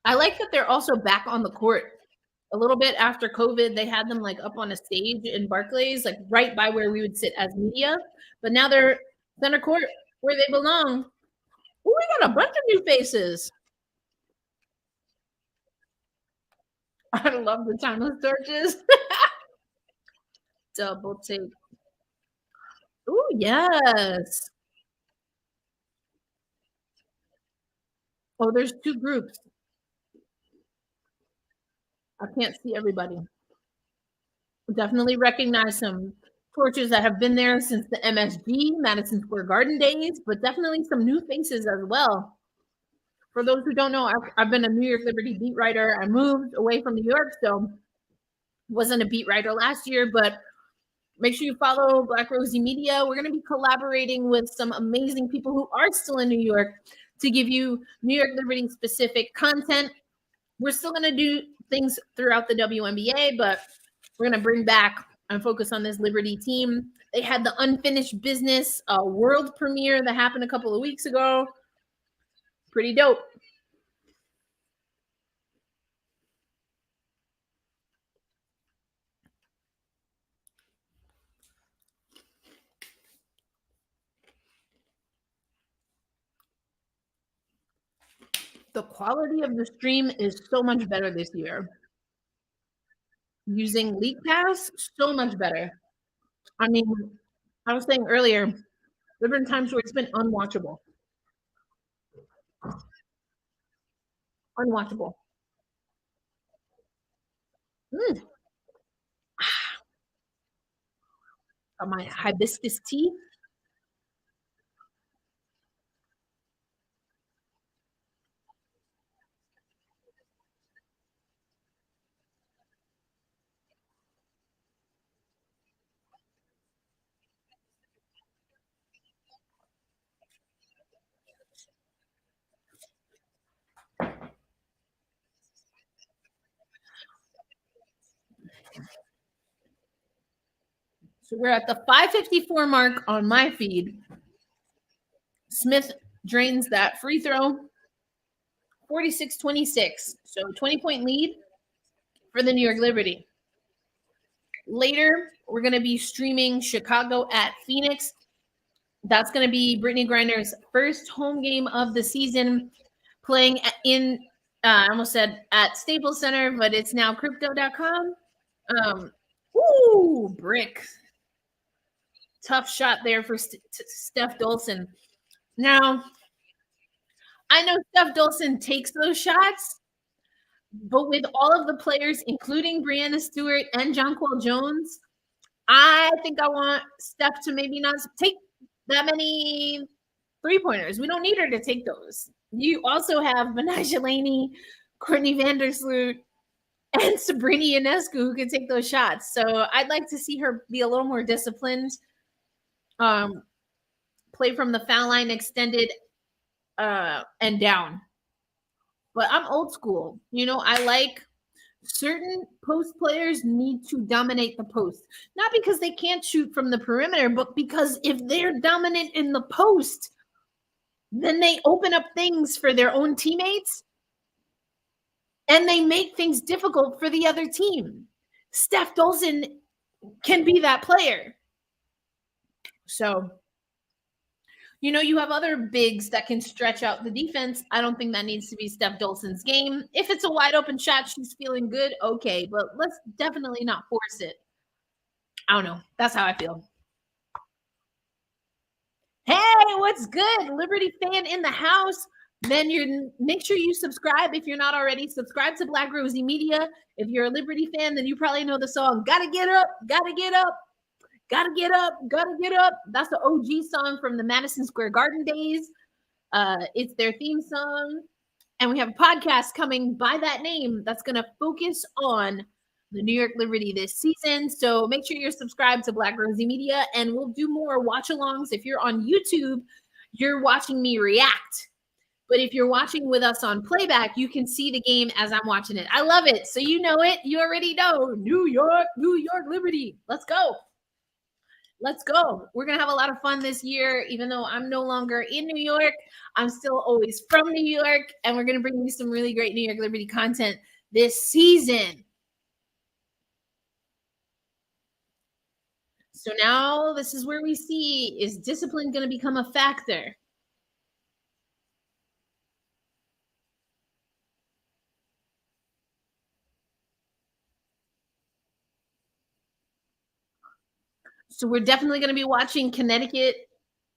I like that they're also back on the court. A little bit after COVID, they had them like up on a stage in Barclays, like right by where we would sit as media. But now they're center court where they belong. Oh, we got a bunch of new faces. I love the timeless torches. Double take. Oh, yes. Oh, there's two groups. I can't see everybody. Definitely recognize some torches that have been there since the MSG, Madison Square Garden days, but definitely some new faces as well. For those who don't know, I've been a New York Liberty beat writer. I moved away from New York, so wasn't a beat writer last year, but make sure you follow Black Rosie Media. We're going to be collaborating with some amazing people who are still in New York to give you New York Liberty specific content. We're still going to do things throughout the WNBA, but we're going to bring back and focus on this Liberty team. They had the Unfinished Business world premiere that happened a couple of weeks ago. Pretty dope. The quality of the stream is so much better this year. Using League Pass, so much better. I mean, I was saying earlier, there have been times where it's been unwatchable. Unwatchable. Mm. My hibiscus tea. So we're at the 5:54 mark on my feed. Smith drains that free throw. 46-26. So 20-point lead for the New York Liberty. Later, we're going to be streaming Chicago at Phoenix. That's going to be Brittany Griner's first home game of the season, playing in, I almost said at Staples Center, but it's now crypto.com. Brick. Tough shot there for Steph Dolson. Now, I know Steph Dolson takes those shots, but with all of the players, including Breanna Stewart and Jonquel Jones, I think I want Steph to maybe not take that many three-pointers. We don't need her to take those. You also have Benijah Laney, Courtney Vandersloot, and Sabrina Ionescu who can take those shots. So I'd like to see her be a little more disciplined. Play from the foul line extended and down. But I'm old school. You know, I like certain post players need to dominate the post. Not because they can't shoot from the perimeter, but because if they're dominant in the post, then they open up things for their own teammates and they make things difficult for the other team. Steph Dolson can be that player. So, you know, you have other bigs that can stretch out the defense. I don't think that needs to be Steph Dolson's game. If it's a wide open shot, she's feeling good, okay, but let's definitely not force it. I don't know. That's how I feel. Hey, what's good? Liberty fan in the house. Then make sure you subscribe if you're not already. Subscribe to Black Rosie Media. If you're a Liberty fan, then you probably know the song Gotta Get Up, Gotta Get Up. Gotta get up, gotta get up. That's the OG song from the Madison Square Garden days. It's their theme song. And we have a podcast coming by that name that's going to focus on the New York Liberty this season. So make sure you're subscribed to Black Rosie Media, and we'll do more watch-alongs. If you're on YouTube, you're watching me react. But if you're watching with us on playback, you can see the game as I'm watching it. I love it. So you know it. You already know. New York Liberty. Let's go. Let's go. We're going to have a lot of fun this year. Even though I'm no longer in New York, I'm still always from New York. And we're going to bring you some really great New York Liberty content this season. So now this is where we see, is discipline going to become a factor? So we're definitely going to be watching Connecticut,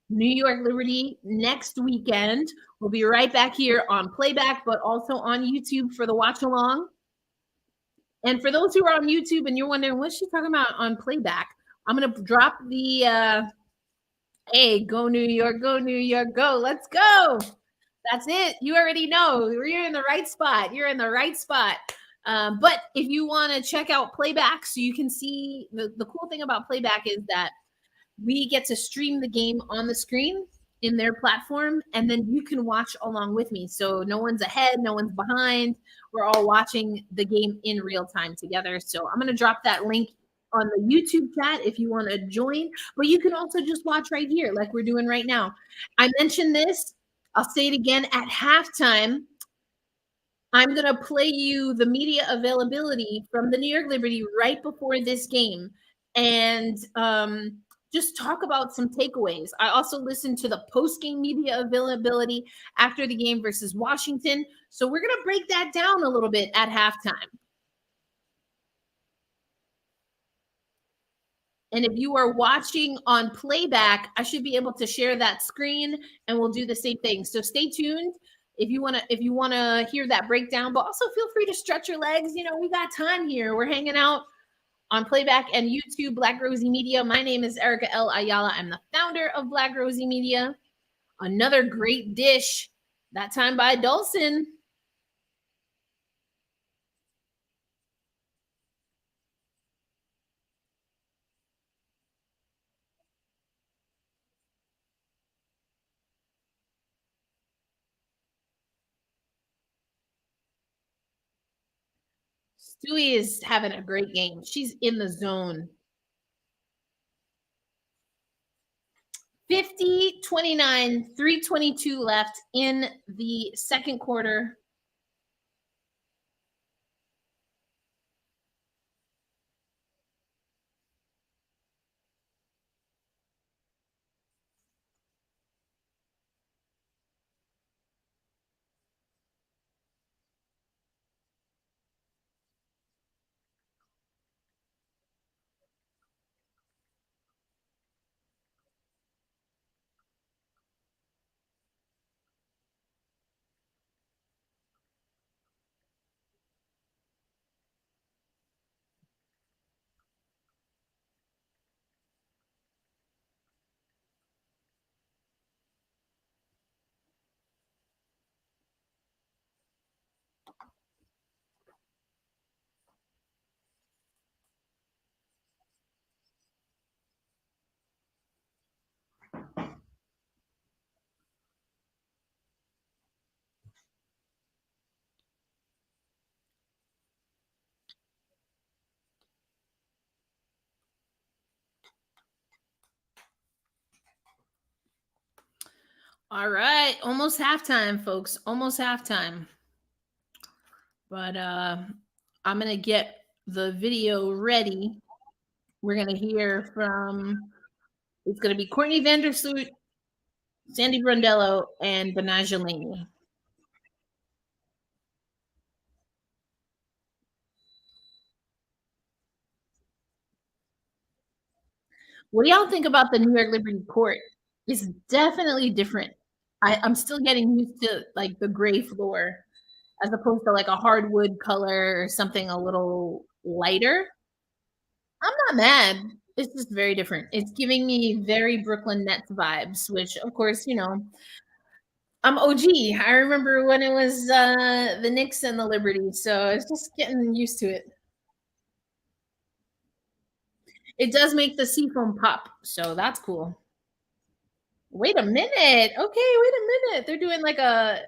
New York Liberty next weekend. We'll be right back here on playback, but also on YouTube for the watch along. And for those who are on YouTube and you're wondering, what's she talking about on playback? I'm going to drop the, hey, go New York, go. Let's go. That's it. You already know. You're in the right spot. You're in the right spot. But if you want to check out playback so you can see, the cool thing about playback is that we get to stream the game on the screen in their platform, and then you can watch along with me. So no one's ahead, no one's behind. We're all watching the game in real time together. So I'm going to drop that link on the YouTube chat if you want to join, but you can also just watch right here like we're doing right now. I mentioned this I'll say it again at halftime. I'm going to play you the media availability from the New York Liberty right before this game and just talk about some takeaways. I also listened to the post-game media availability after the game versus Washington. So we're going to break that down a little bit at halftime. And if you are watching on playback, I should be able to share that screen and we'll do the same thing. So stay tuned if you want to hear that breakdown, but also feel free to stretch your legs. You know, we got time here. We're hanging out on playback and YouTube, Black Rosie Media. My name is Erica L. Ayala. I'm the founder of Black Rosie Media. Another great dish, that time by Dulcin. Stewie is having a great game. She's in the zone. 50-29, 3:22 left in the second quarter. All right, almost halftime, folks. Almost halftime. But I'm gonna get the video ready. We're gonna hear from. It's gonna be Courtney Vandersloot, Sandy Brondello, and Benaja Laney. What do y'all think about the New York Liberty court? It's definitely different. I'm still getting used to like the gray floor as opposed to like a hardwood color or something a little lighter. I'm not mad. It's just very different. It's giving me very Brooklyn Nets vibes, which of course, you know, I'm OG. I remember when it was the Knicks and the Liberty, so it's just getting used to it. It does make the seafoam pop, so that's cool. Wait a minute. Okay, wait a minute. They're doing like a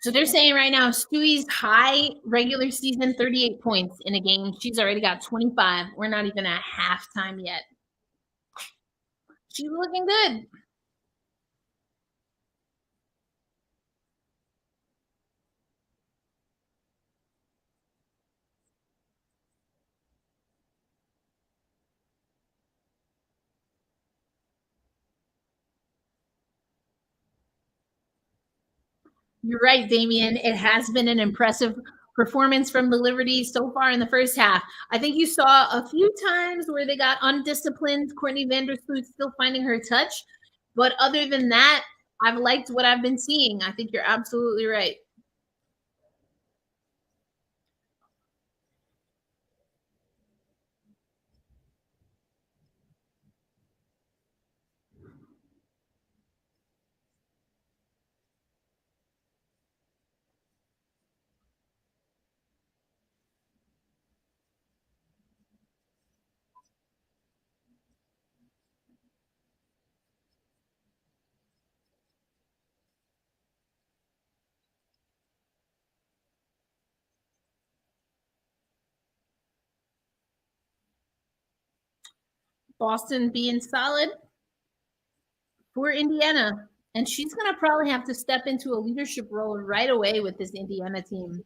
So they're saying right now, Stewie's high regular season 38 points in a game. She's already got 25. We're not even at halftime yet. She's looking good. You're right, Damien. It has been an impressive performance from the Liberty so far in the first half. I think you saw a few times where they got undisciplined. Courtney Vandersloot still finding her touch. But other than that, I've liked what I've been seeing. I think you're absolutely right. Boston being solid for Indiana. And she's going to probably have to step into a leadership role right away with this Indiana team.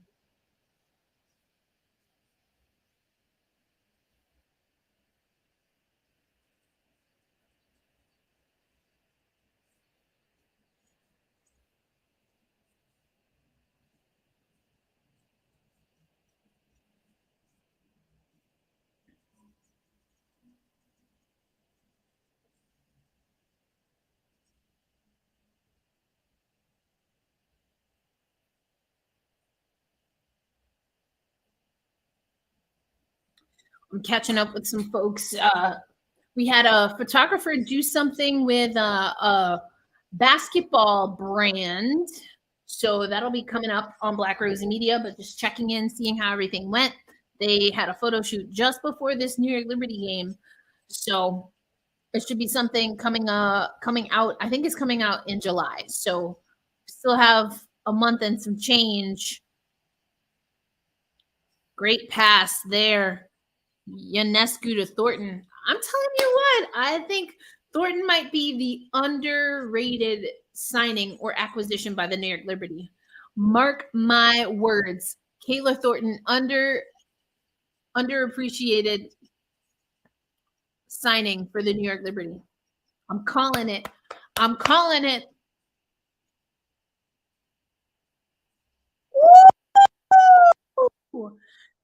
I'm catching up with some folks. We had a photographer do something with a basketball brand. So that'll be coming up on Black Rosie Media, but just checking in, seeing how everything went. They had a photo shoot just before this New York Liberty game. So it should be something coming out. I think it's coming out in July. So still have a month and some change. Great pass there. Ionescu to Thornton. I'm telling you what, I think Thornton might be the underrated signing or acquisition by the New York Liberty. Mark my words. Kayla Thornton, underappreciated signing for the New York Liberty. I'm calling it. I'm calling it. Woo!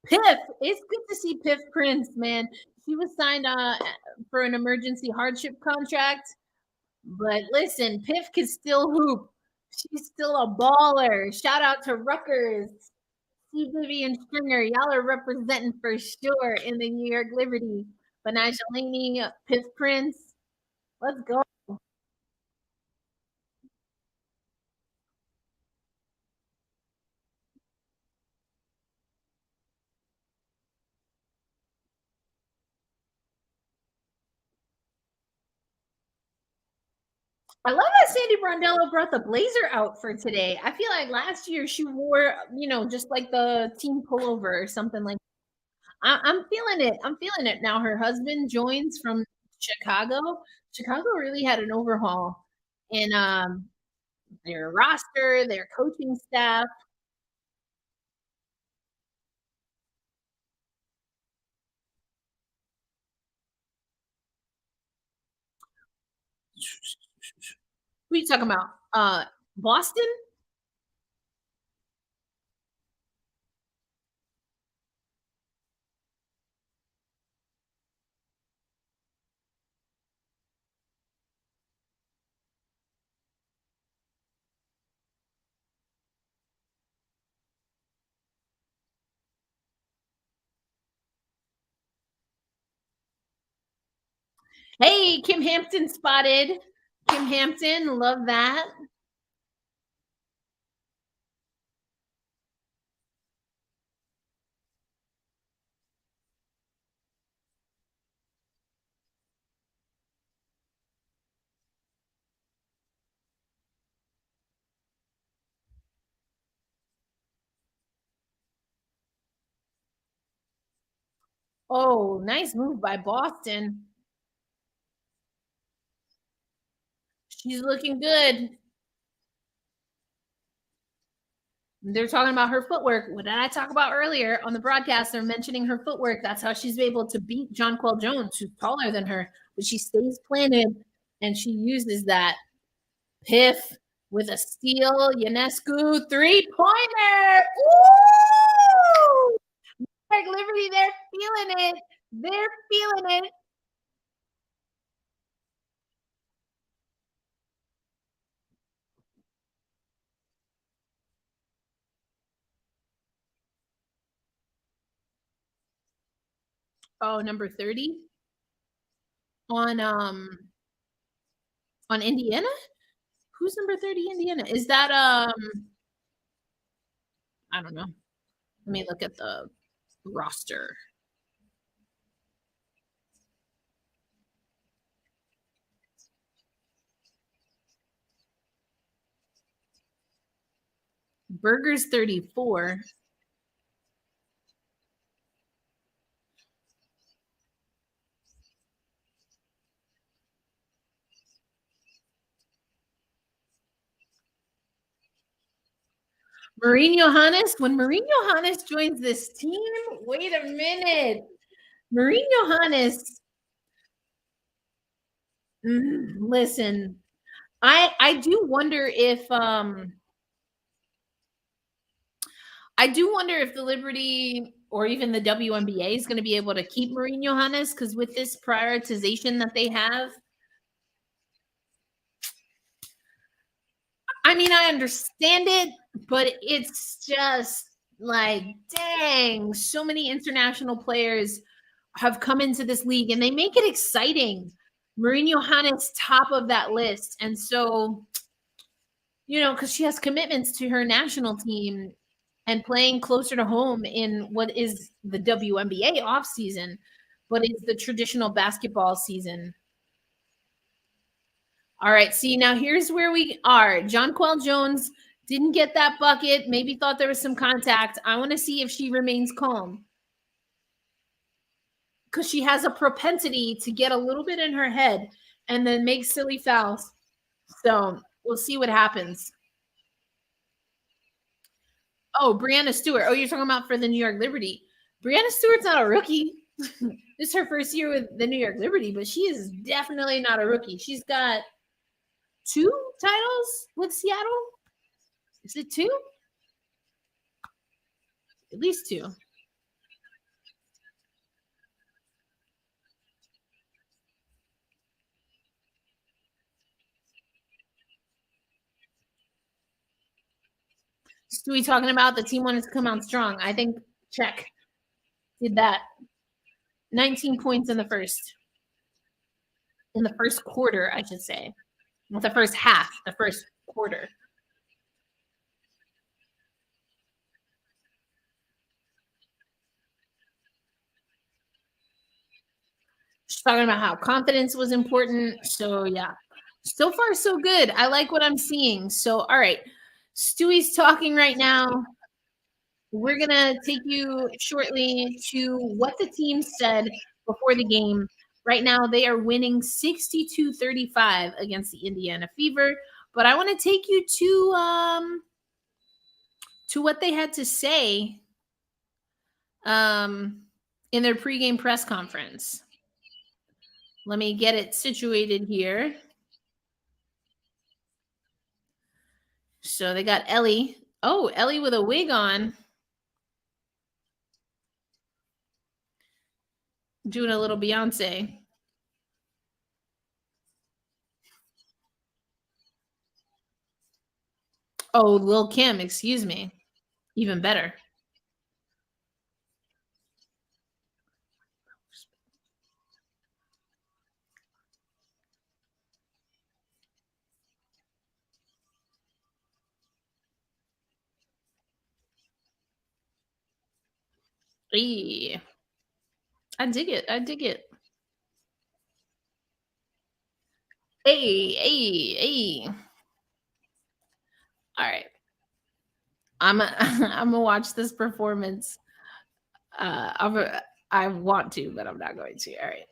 Piff. It's good to see Piff Prince, man. She was signed for an emergency hardship contract. But listen, Piff can still hoop. She's still a baller. Shout out to Rutgers. See Vivian Stringer. Y'all are representing for sure in the New York Liberty. Banai Shalini, Piff Prince. Let's go. I love that Sandy Brondello brought the blazer out for today. I feel like last year she wore, just like the team pullover or something like that. I'm feeling it. I'm feeling it. Now her husband joins from Chicago. Chicago really had an overhaul in their roster, their coaching staff. Who are you talking about? Boston? Hey, Kim Hampton spotted. Kim Hampton, love that. Oh, nice move by Boston. She's looking good. They're talking about her footwork. What did I talk about earlier on the broadcast? They're mentioning her footwork. That's how she's able to beat Jonquel Jones, who's taller than her, but she stays planted and she uses that. Piff with a steal. Ionescu 3-pointer. Ooh! Like Liberty, they're feeling it. They're feeling it. Oh, number 30 on Indiana? Who's number 30 Indiana? Is that I don't know. Let me look at the roster. Burger's 34. Marine Johannes, when Marine Johannes joins this team, wait a minute. Marine Johannes, listen, I do wonder if I do wonder if the Liberty or even the WNBA is going to be able to keep Marine Johannes because with this prioritization that they have, I mean, I understand it, but it's just like, dang, so many international players have come into this league and they make it exciting. Marine Johannes top of that list. And so, because she has commitments to her national team and playing closer to home in what is the WNBA off season, but it's the traditional basketball season. All right, see, now here's where we are. Jonquel Jones didn't get that bucket, maybe thought there was some contact. I want to see if she remains calm because she has a propensity to get a little bit in her head and then make silly fouls. So we'll see what happens. Oh, Brianna Stewart. Oh, you're talking about for the New York Liberty. Brianna Stewart's not a rookie. This is her first year with the New York Liberty, but she is definitely not a rookie. She's got 2 titles with Seattle. Is it 2? At least 2. Stewie talking about the team wanted to come out strong. I think check. Did that. 19 points in the first. In the first quarter, I should say. Not the first half, the first quarter. She's talking about how confidence was important. So yeah. So far, so good. I like what I'm seeing. So, all right. Stewie's talking right now. We're going to take you shortly to what the team said before the game. Right now, they are winning 62-35 against the Indiana Fever. But I want to take you to what they had to say in their pregame press conference. Let me get it situated here. So they got Ellie. Oh, Ellie with a wig on. Doing a little Beyonce. Oh, Lil Kim, excuse me. Even better. Hey, I dig it. I dig it. Hey, hey, hey. All right. I'm gonna watch this performance. I want to, but I'm not going to. All right.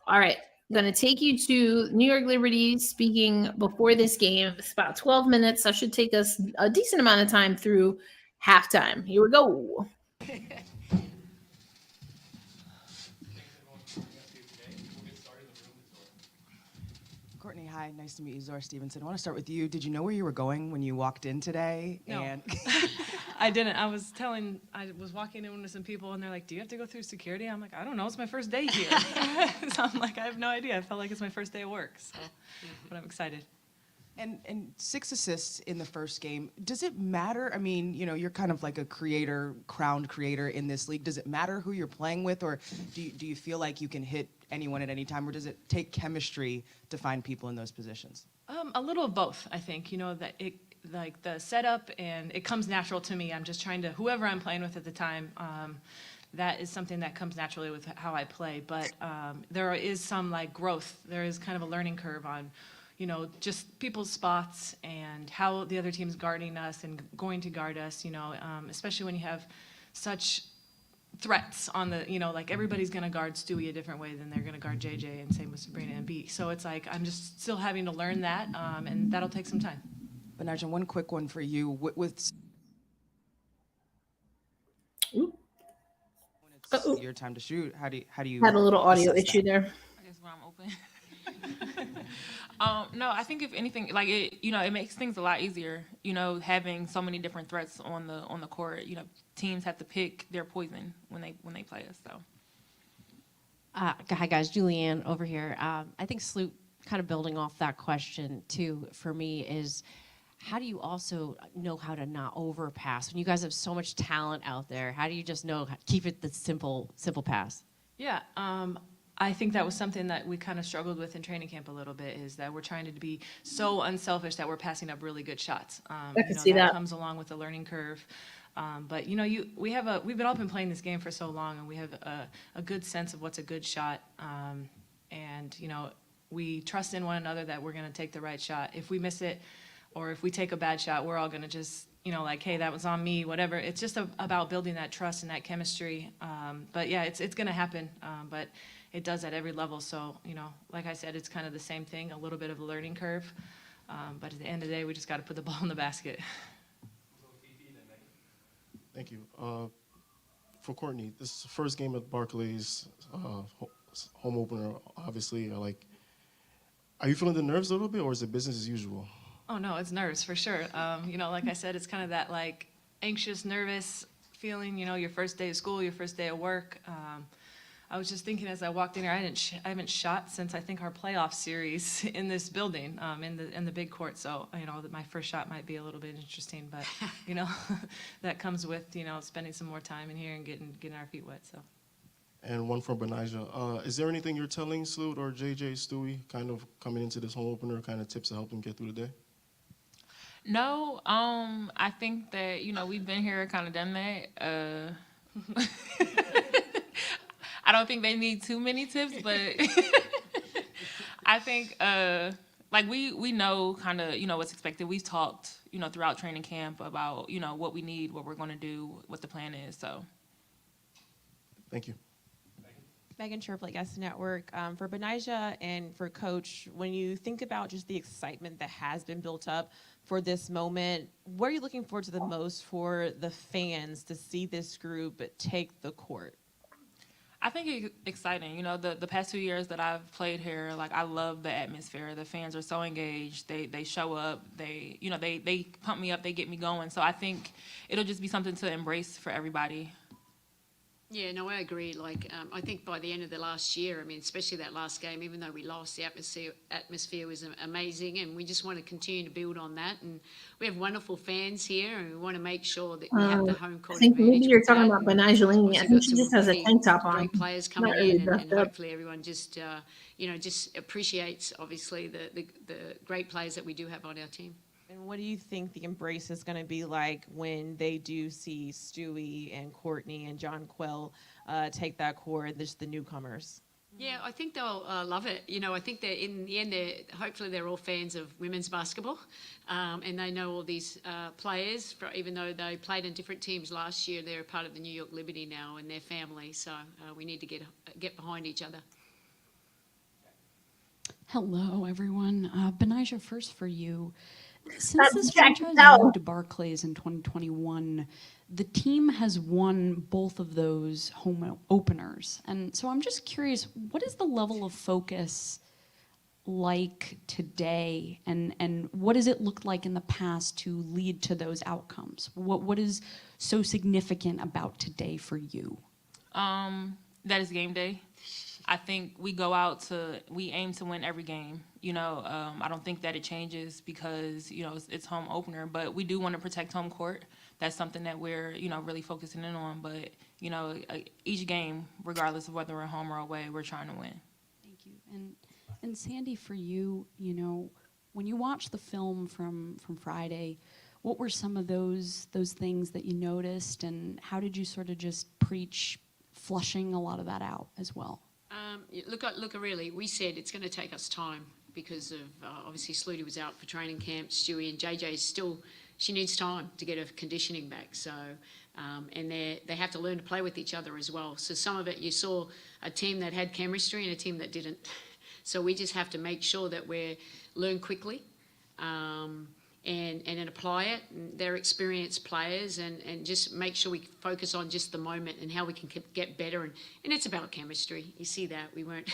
All right. I'm going to take you to New York Liberty speaking before this game. It's about 12 minutes. That should take us a decent amount of time through halftime. Here we go. Courtney, hi. Nice to meet you. Zora Stevenson. I want to start with you. Did you know where you were going when you walked in today? No. And I didn't. I was walking in with some people, and they're like, "Do you have to go through security?" I'm like, "I don't know. It's my first day here." So I'm like, I have no idea. I felt like it's my first day at work. So, but I'm excited. And 6 assists in the first game. Does it matter? I mean, you're kind of like a creator, crowned creator in this league. Does it matter who you're playing with, or do you feel like you can hit anyone at any time, or does it take chemistry to find people in those positions? A little of both, I think. That it like the setup, and it comes natural to me. I'm just trying to whoever I'm playing with at the time. That is something that comes naturally with how I play. But there is some like growth. There is kind of a learning curve on, just people's spots and how the other team's guarding us and going to guard us. Especially when you have such threats on the, like everybody's going to guard Stewie a different way than they're going to guard JJ, and same with Sabrina and B. So it's like I'm just still having to learn that, and that'll take some time. Benarja, one quick one for you. With Ooh, when it's uh-oh. your time to shoot, how do you Had a little audio assess issue that? there. I guess when I'm open. No, I think if anything, like it makes things a lot easier. Having so many different threats on the court. Teams have to pick their poison when they play us. So. Hi guys, Julianne over here. I think Sloot, kind of building off that question too, for me is, how do you also know how to not overpass when you guys have so much talent out there? How do you just know keep it the simple pass? Yeah, I think that was something that we kind of struggled with in training camp a little bit, is that we're trying to be so unselfish that we're passing up really good shots. I can see that. Comes along with the learning curve. But we've all been playing this game for so long, and we have a good sense of what's a good shot. And we trust in one another that we're going to take the right shot. If we miss it, or if we take a bad shot, we're all going to just, hey, that was on me, whatever. It's just about building that trust and that chemistry. But yeah, it's going to happen. But it does at every level. So, like I said, it's kind of the same thing, a little bit of a learning curve. But at the end of the day, we just got to put the ball in the basket. Thank you. For Courtney, this is the first game at Barclays, home opener, obviously. Are you feeling the nerves a little bit, or is it business as usual? Oh no, it's nerves for sure. Like I said, it's kind of that like anxious, nervous feeling. Your first day of school, your first day of work. I was just thinking as I walked in here, I haven't shot since I think our playoff series in this building, in the big court. So my first shot might be a little bit interesting, but that comes with spending some more time in here and getting our feet wet. So. And one from Benarja. Is there anything you're telling Sloot or JJ, Stewie, kind of coming into this home opener, kind of tips to help them get through the day? No, I think that we've been here, kind of done that. I don't think they need too many tips, but I think we know kind of what's expected. We've talked throughout training camp about what we need, what we're going to do, what the plan is. So. Thank you. Megan Sherflake, S Network. For Benarja and for Coach, when you think about just the excitement that has been built up for this moment, what are you looking forward to the most for the fans to see this group take the court? I think it's exciting. The past 2 years that I've played here, I love the atmosphere. The fans are so engaged. They show up. They pump me up. They get me going. So I think it'll just be something to embrace for everybody. Yeah, no, I agree. I think by the end of the last year, especially that last game, even though we lost, the atmosphere was amazing, and we just want to continue to build on that. And we have wonderful fans here, and we want to make sure that we have the home court I think advantage maybe you're with talking that. about Benarja. I think she Obviously just has a got tank some top on. great players coming Not really in, and dressed up. hopefully everyone just just appreciates obviously the great players that we do have on our team. And what do you think the embrace is going to be like when they do see Stewie and Courtney and Jonquel take that court, just the newcomers? Yeah, I think they'll love it. I think that in the end, hopefully they're all fans of women's basketball, and they know all these players. Even though they played in different teams last year, they're a part of the New York Liberty now and their family. So we need to get behind each other. Hello, everyone. Benarja, first for you. Since this Jack, franchise no. moved to Barclays in 2021, the team has won both of those home openers. And so I'm just curious, what is the level of focus like today? And what does it look like in the past to lead to those outcomes? What is so significant about today for you? That is game day. I think we aim to win every game. I don't think that it changes because, it's home opener, but we do want to protect home court. That's something that we're, really focusing in on. But, each game, regardless of whether we're home or away, we're trying to win. Thank you. And Sandy, for you, when you watched the film from Friday, what were some of those things that you noticed, and how did you sort of just preach flushing a lot of that out as well? Look, really, we said it's going to take us time because of obviously Sluty was out for training camp, Stewie and JJ is still she needs time to get her conditioning back. So, and they have to learn to play with each other as well. So some of it, you saw a team that had chemistry and a team that didn't. So we just have to make sure that we learn quickly and then apply it. And they're experienced players, and just make sure we focus on just the moment and how we can get better. And it's about chemistry. You see that we weren't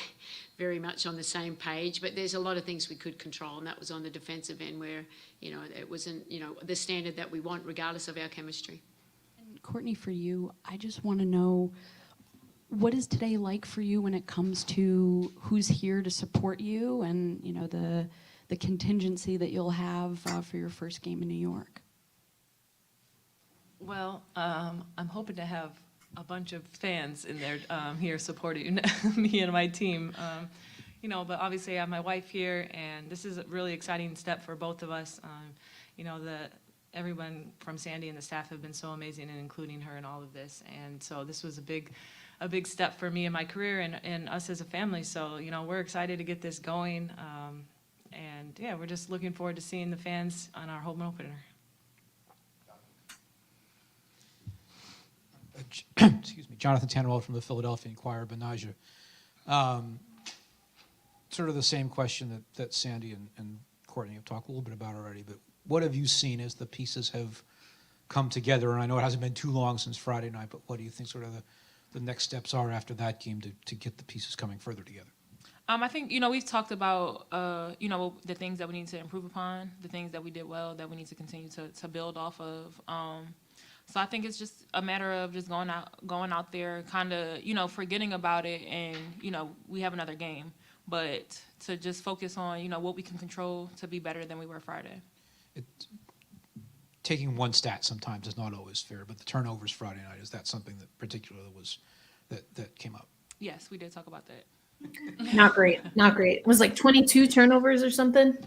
very much on the same page, but there's a lot of things we could control, and that was on the defensive end where, it wasn't, the standard that we want regardless of our chemistry. And Courtney, for you, I just want to know, what is today like for you when it comes to who's here to support you and, the contingency that you'll have for your first game in New York? Well, I'm hoping to have a bunch of fans in there here supporting me and my team. But obviously I have my wife here, and this is a really exciting step for both of us. Everyone from Sandy and the staff have been so amazing in including her in all of this, and so this was a big step for me in my career and us as a family. So we're excited to get this going, and yeah, we're just looking forward to seeing the fans on our home opener. Excuse me, Jonathan Tannewell from the Philadelphia Inquirer, Benajah. Sort of the same question that Sandy and Courtney have talked a little bit about already, but what have you seen as the pieces have come together? And I know it hasn't been too long since Friday night, but what do you think sort of the next steps are after that game to get the pieces coming further together? I think, we've talked about, the things that we need to improve upon, the things that we did well that we need to continue to build off of. So I think it's just a matter of just going out there, kind of, forgetting about it, and, we have another game. But to just focus on, what we can control to be better than we were Friday. Taking one stat sometimes is not always fair, but the turnovers Friday night, is that something that particularly that came up? Yes, we did talk about that. Not great. Not great. It was like 22 turnovers or something.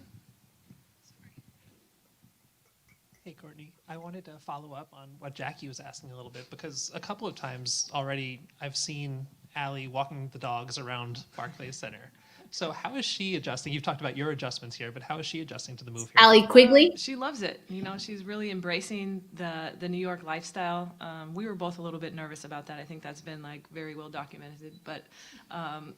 Hey, Courtney, I wanted to follow up on what Jackie was asking a little bit, because a couple of times already I've seen Allie walking the dogs around Barclays Center. So how is she adjusting? You've talked about your adjustments here, but how is she adjusting to the move here? Allie Quigley. She loves it. She's really embracing the New York lifestyle. We were both a little bit nervous about that. I think that's been very well documented. But and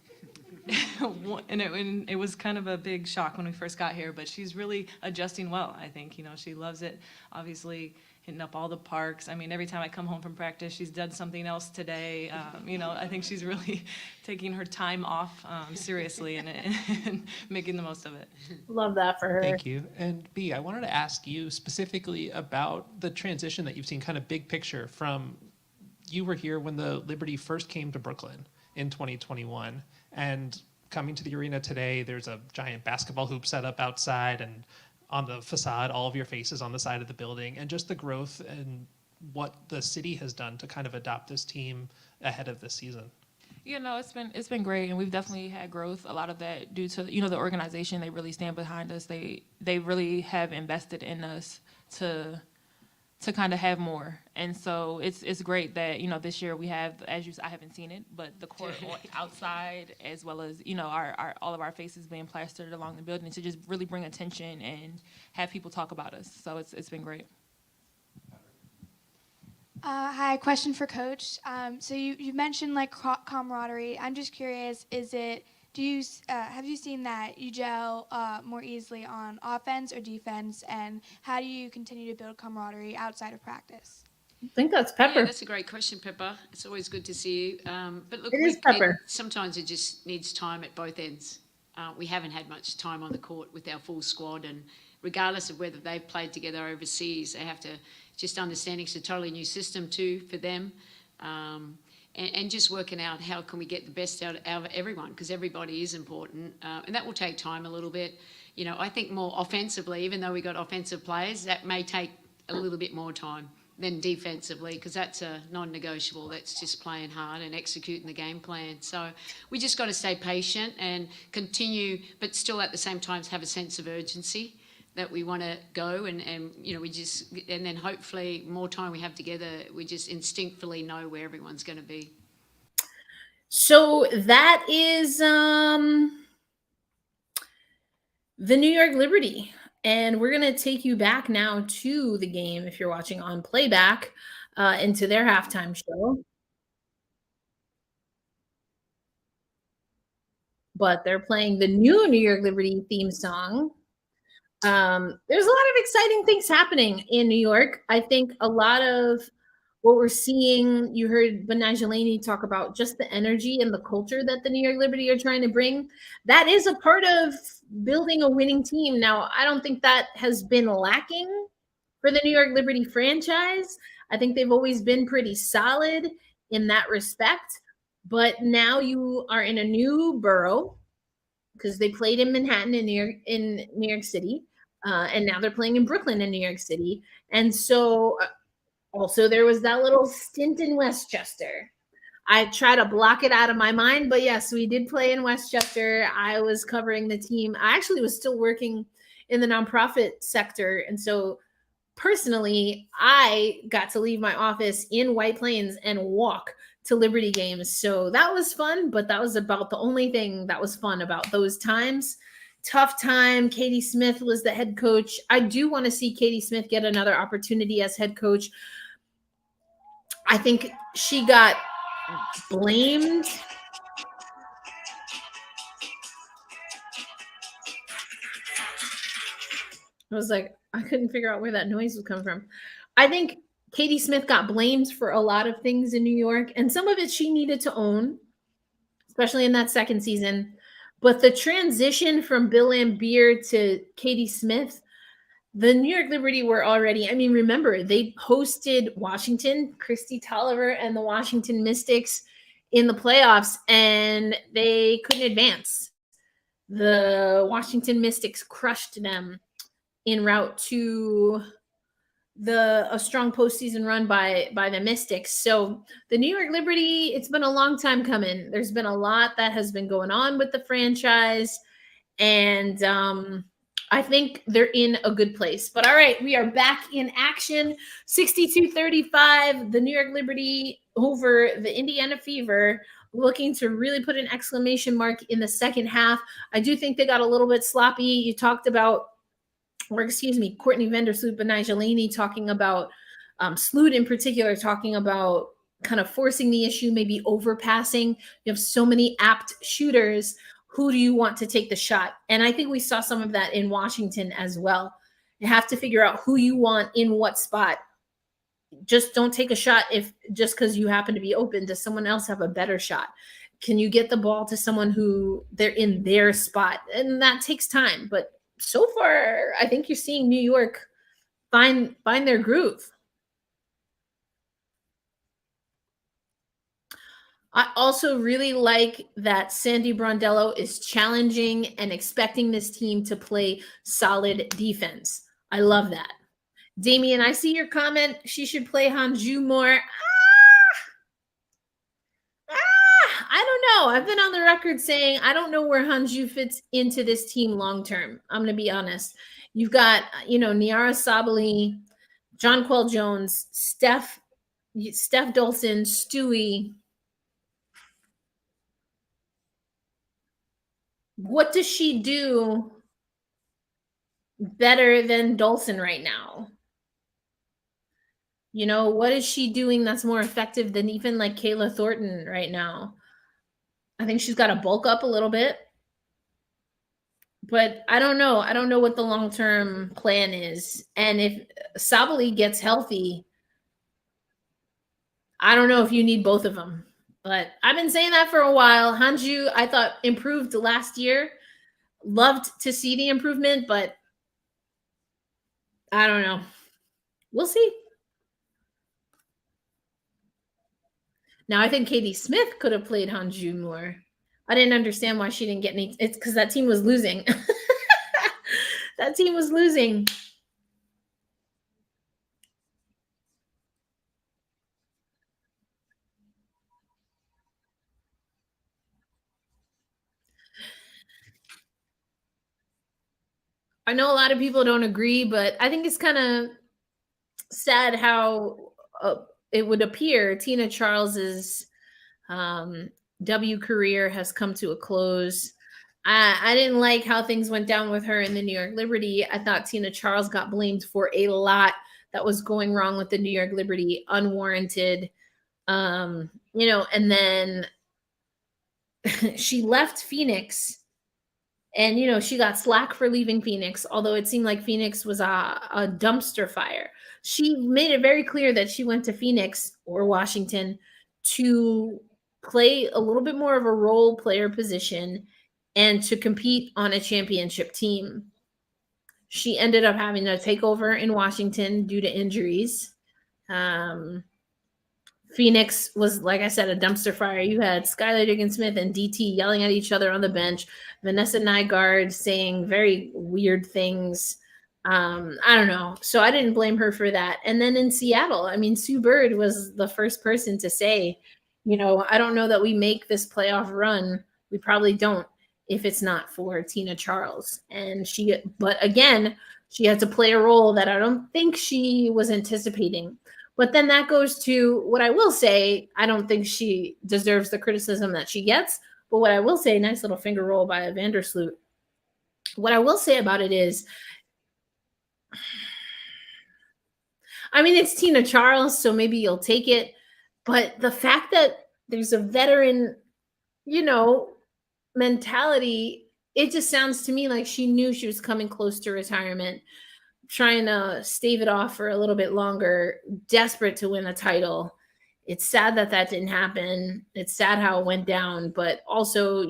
it was kind of a big shock when we first got here. But she's really adjusting well. I think she loves it. Obviously, hitting up all the parks. I mean, every time I come home from practice, she's done something else today. I think she's really taking her time off seriously and making the most of it. Love that for her. Thank you. And B, I wanted to ask you specifically about the transition that you've seen, kind of big picture, from you were here when the Liberty first came to Brooklyn in 2021, and coming to the arena today, there's a giant basketball hoop set up outside, and on the facade, all of your faces on the side of the building, and just the growth and what the city has done to kind of adopt this team ahead of this season. It's been great, and we've definitely had growth. A lot of that due to the organization. They really stand behind us. They really have invested in us to kind of have more. And so it's great that this year we have, I haven't seen it, but the court outside, as well as our all of our faces being plastered along the building, to just really bring attention and have people talk about us. So it's been great. Hi, question for Coach. So you mentioned camaraderie. I'm just curious, have you seen that you gel more easily on offense or defense, and how do you continue to build camaraderie outside of practice? I think that's Pepper. Yeah, that's a great question, Pepper. It's always good to see you. But look, It is Pepper. Sometimes it just needs time at both ends. We haven't had much time on the court with our full squad, and regardless of whether they've played together overseas, they have to just understanding it's a totally new system too for them. And just working out how can we get the best out of everyone, because everybody is important. And that will take time a little bit. I think more offensively, even though we got offensive players, that may take a little bit more time than defensively, because that's a non-negotiable. That's just playing hard and executing the game plan. So we just got to stay patient and continue, but still at the same time have a sense of urgency that we want to go, and then hopefully more time we have together, we just instinctively know where everyone's going to be. So that is the New York Liberty. And we're going to take you back now to the game if you're watching on playback into their halftime show. But they're playing the new New York Liberty theme song. There's a lot of exciting things happening in New York. I think a lot of what we're seeing, you heard Benai Laney talk about just the energy and the culture that the New York Liberty are trying to bring. That is a part of building a winning team. Now, I don't think that has been lacking for the New York Liberty franchise. I think they've always been pretty solid in that respect. But now you are in a new borough because they played in Manhattan in New York City, and now they're playing in Brooklyn in New York City. And so also there was that little stint in Westchester. I try to block it out of my mind, but yes, we did play in Westchester. I was covering the team. I actually was still working in the nonprofit sector, and so personally, I got to leave my office in White Plains and walk to Liberty games. So that was fun, but that was about the only thing that was fun about those times. Tough time. Katie Smith was the head coach. I do want to see Katie Smith get another opportunity as head coach. I think she got blamed. I was like, I couldn't figure out where that noise was coming from. I think Katie Smith got blamed for a lot of things in New York, and some of it she needed to own, especially in that second season. But the transition from Bill Laimbeer to Katie Smith, the New York Liberty were already, I mean, remember, they hosted Washington, Christy Tolliver and the Washington Mystics in the playoffs, and they couldn't advance. The Mystics crushed them en route to a strong postseason run by the Mystics. So the New York Liberty, it's been a long time coming. There's been a lot that has been going on with the franchise, and I think they're in a good place. But all right, we are back in action. 62-35, the New York Liberty over the Indiana Fever, looking to really put an exclamation mark in the second half. I do think they got a little bit sloppy. You talked about Courtney Vandersloot, Benai Laney talking about Sloot in particular, talking about kind of forcing the issue, maybe overpassing. You have so many apt shooters. Who do you want to take the shot? And I think we saw some of that in Washington as well. You have to figure out who you want in what spot. Just don't take a shot just because you happen to be open. Does someone else have a better shot? Can you get the ball to someone who they're in their spot? And that takes time, but so far, I think you're seeing New York find their groove. I also really like that Sandy Brondello is challenging and expecting this team to play solid defense. I love that. Damien, I see your comment. She should play Hanju more. I don't know. I've been on the record saying I don't know where Hanju fits into this team long term. I'm going to be honest. You've got, Niara Sabali, Jonquel Jones, Steph Dolson, Stewie. What does she do better than Dolson right now? What is she doing that's more effective than even like Kayla Thornton right now? I think she's got to bulk up a little bit. But I don't know. I don't know what the long-term plan is. And if Sabali gets healthy, I don't know if you need both of them. But I've been saying that for a while. Hanju, I thought, improved last year. Loved to see the improvement, but I don't know. We'll see. Now, I think Katie Smith could have played Hanju more. I didn't understand why she didn't get any. It's because that team was losing. That team was losing. I know a lot of people don't agree, but I think it's kind of sad how it would appear Tina Charles's W career has come to a close. I didn't like how things went down with her in the New York Liberty. I thought Tina Charles got blamed for a lot that was going wrong with the New York Liberty, unwarranted. And then she left Phoenix, and she got slack for leaving Phoenix, although it seemed like Phoenix was a dumpster fire. She made it very clear that she went to Phoenix or Washington to play a little bit more of a role player position and to compete on a championship team. She ended up having to take over in Washington due to injuries. Phoenix was, like I said, a dumpster fire. You had Skylar Diggins-Smith and DT yelling at each other on the bench. Vanessa Nygaard saying very weird things. I don't know. So I didn't blame her for that. And then in Seattle, I mean, Sue Bird was the first person to say, I don't know that we make this playoff run. We probably don't if it's not for Tina Charles. But again, she had to play a role that I don't think she was anticipating. But then that goes to what I will say. I don't think she deserves the criticism that she gets. But what I will say, nice little finger roll by Vandersloot. What I will say about it is, I mean, it's Tina Charles, so maybe you'll take it. But the fact that there's a veteran, mentality, it just sounds to me like she knew she was coming close to retirement, trying to stave it off for a little bit longer, desperate to win a title. It's sad that didn't happen. It's sad how it went down, but also,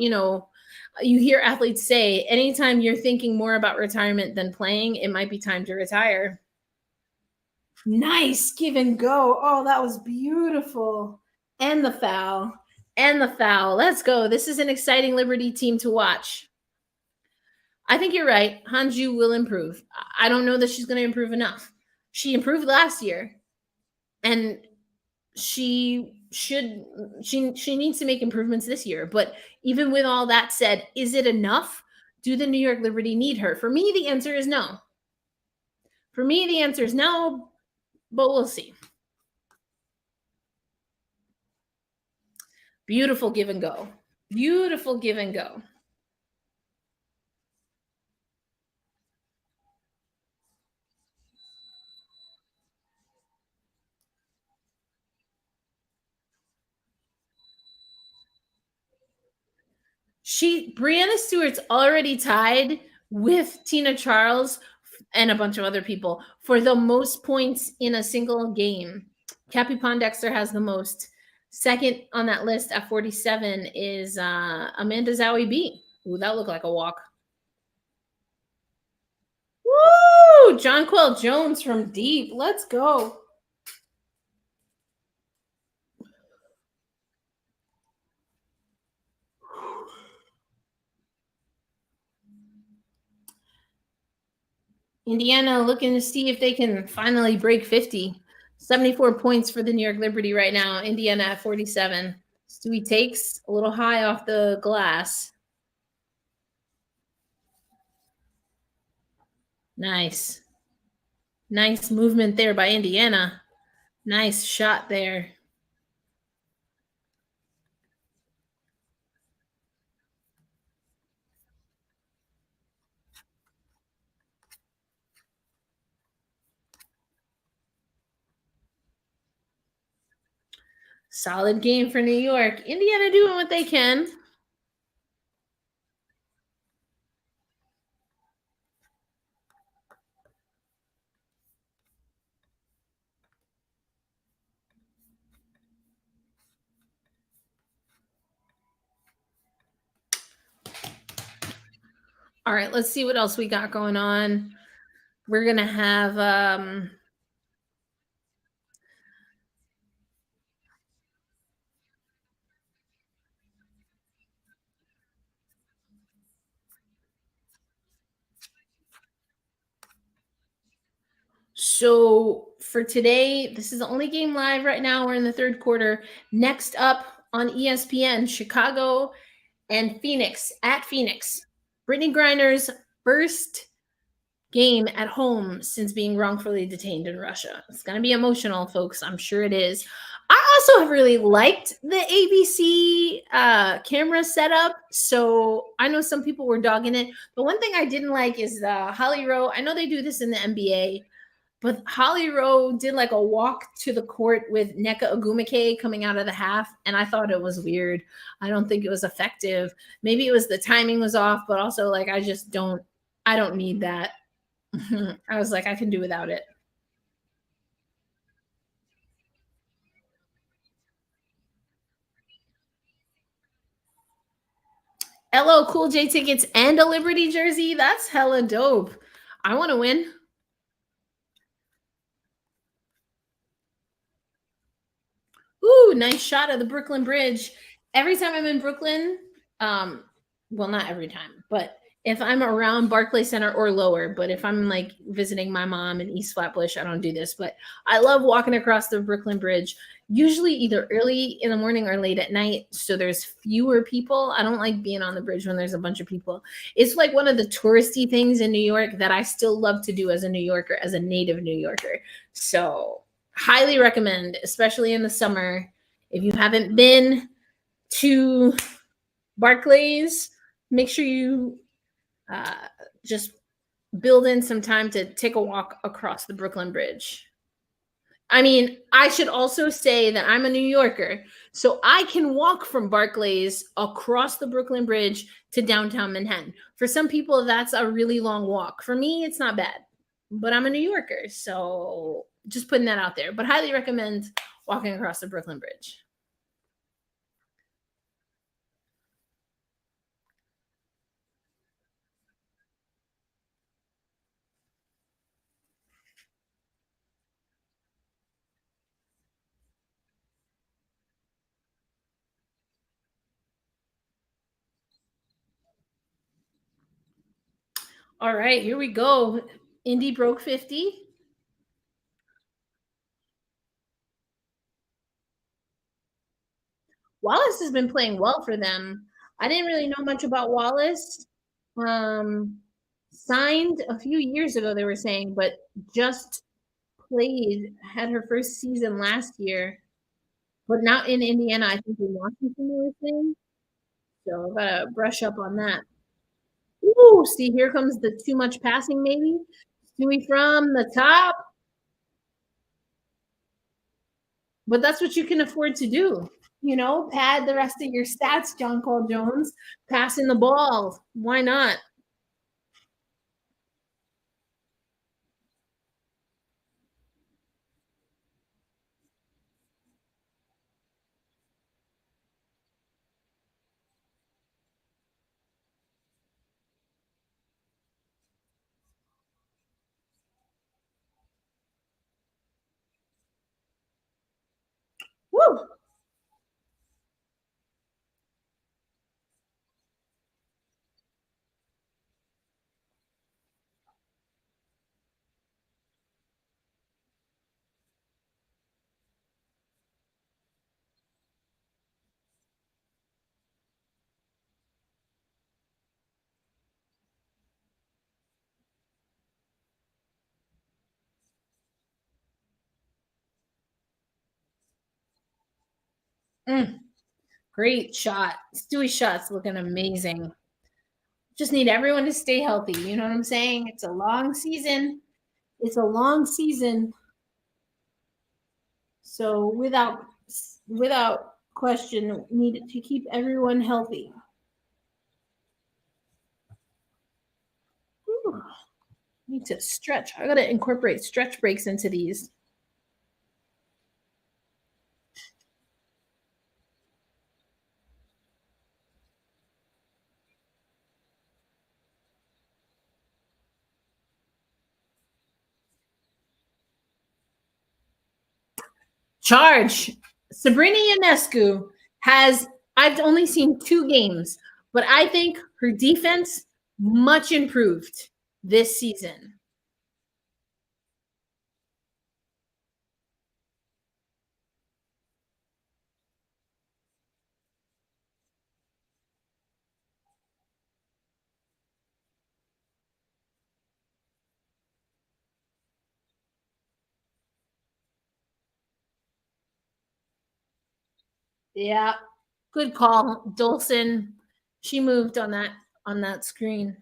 you hear athletes say anytime you're thinking more about retirement than playing, it might be time to retire. Nice give and go. Oh, that was beautiful. And the foul. Let's go. This is an exciting Liberty team to watch. I think you're right. Hanju will improve. I don't know that she's going to improve enough. She improved last year, and she needs to make improvements this year. But even with all that said, is it enough? Do the New York Liberty need her? For me, the answer is no. But we'll see. Beautiful give and go. Beautiful give and go. Brianna Stewart's already tied with Tina Charles and a bunch of other people for the most points in a single game. Cappy Pondexter has the most. Second on that list at 47 is Amanda Zowie B. Ooh, that looked like a walk. Woo! Jonquel Jones from deep. Let's go. Indiana looking to see if they can finally break 50. 74 points for the New York Liberty right now. Indiana at 47. Stewie takes a little high off the glass. Nice. Nice movement there by Indiana. Nice shot there. Solid game for New York. Indiana doing what they can. All right, let's see what else we got going on. We're going to have so for today, this is the only game live right now. We're in the third quarter. Next up on ESPN, Chicago and Phoenix at Phoenix. Brittany Griner's first game at home since being wrongfully detained in Russia. It's going to be emotional, folks. I'm sure it is. I also have really liked the ABC camera setup. So I know some people were dogging it. But one thing I didn't like is the Holly Rowe. I know they do this in the NBA, but Holly Rowe did like a walk to the court with Nneka Ogwumike coming out of the half, and I thought it was weird. I don't think it was effective. Maybe it was the timing was off, but also like I don't need that. I was like, I can do without it. LL Cool J tickets and a Liberty jersey. That's hella dope. I want to win. Ooh, nice shot of the Brooklyn Bridge. Every time I'm in Brooklyn, well, not every time, but if I'm around Barclays Center or lower, but if I'm like visiting my mom in East Flatbush, I don't do this, but I love walking across the Brooklyn Bridge, usually either early in the morning or late at night. So there's fewer people. I don't like being on the bridge when there's a bunch of people. It's like one of the touristy things in New York that I still love to do as a New Yorker, as a native New Yorker. So highly recommend, especially in the summer. If you haven't been to Barclays, make sure you just build in some time to take a walk across the Brooklyn Bridge. I mean, I should also say that I'm a New Yorker, so I can walk from Barclays across the Brooklyn Bridge to downtown Manhattan. For some people, that's a really long walk. For me, it's not bad, but I'm a New Yorker, so just putting that out there. But highly recommend walking across the Brooklyn Bridge. All right, here we go. Indy broke 50. Wallace has been playing well for them. I didn't really know much about Wallace. Signed a few years ago, they were saying, but just had her first season last year, but not in Indiana. I think in Washington they were saying. So I gotta brush up on that. Ooh, see, here comes the too much passing, maybe. Stewie from the top. But that's what you can afford to do. You know, pad the rest of your stats, Jonquel Jones, passing the ball. Why not? Woo! Mm, great shot. Stewie's shot's looking amazing. Just need everyone to stay healthy. You know what I'm saying? It's a long season. It's a long season. So without question, need to keep everyone healthy. Whew. Need to stretch. I gotta incorporate stretch breaks into these. Charge. Sabrina Ionescu has, I've only seen 2 games, but I think her defense much improved this season. Yeah. Good call. Dolson. She moved on that screen.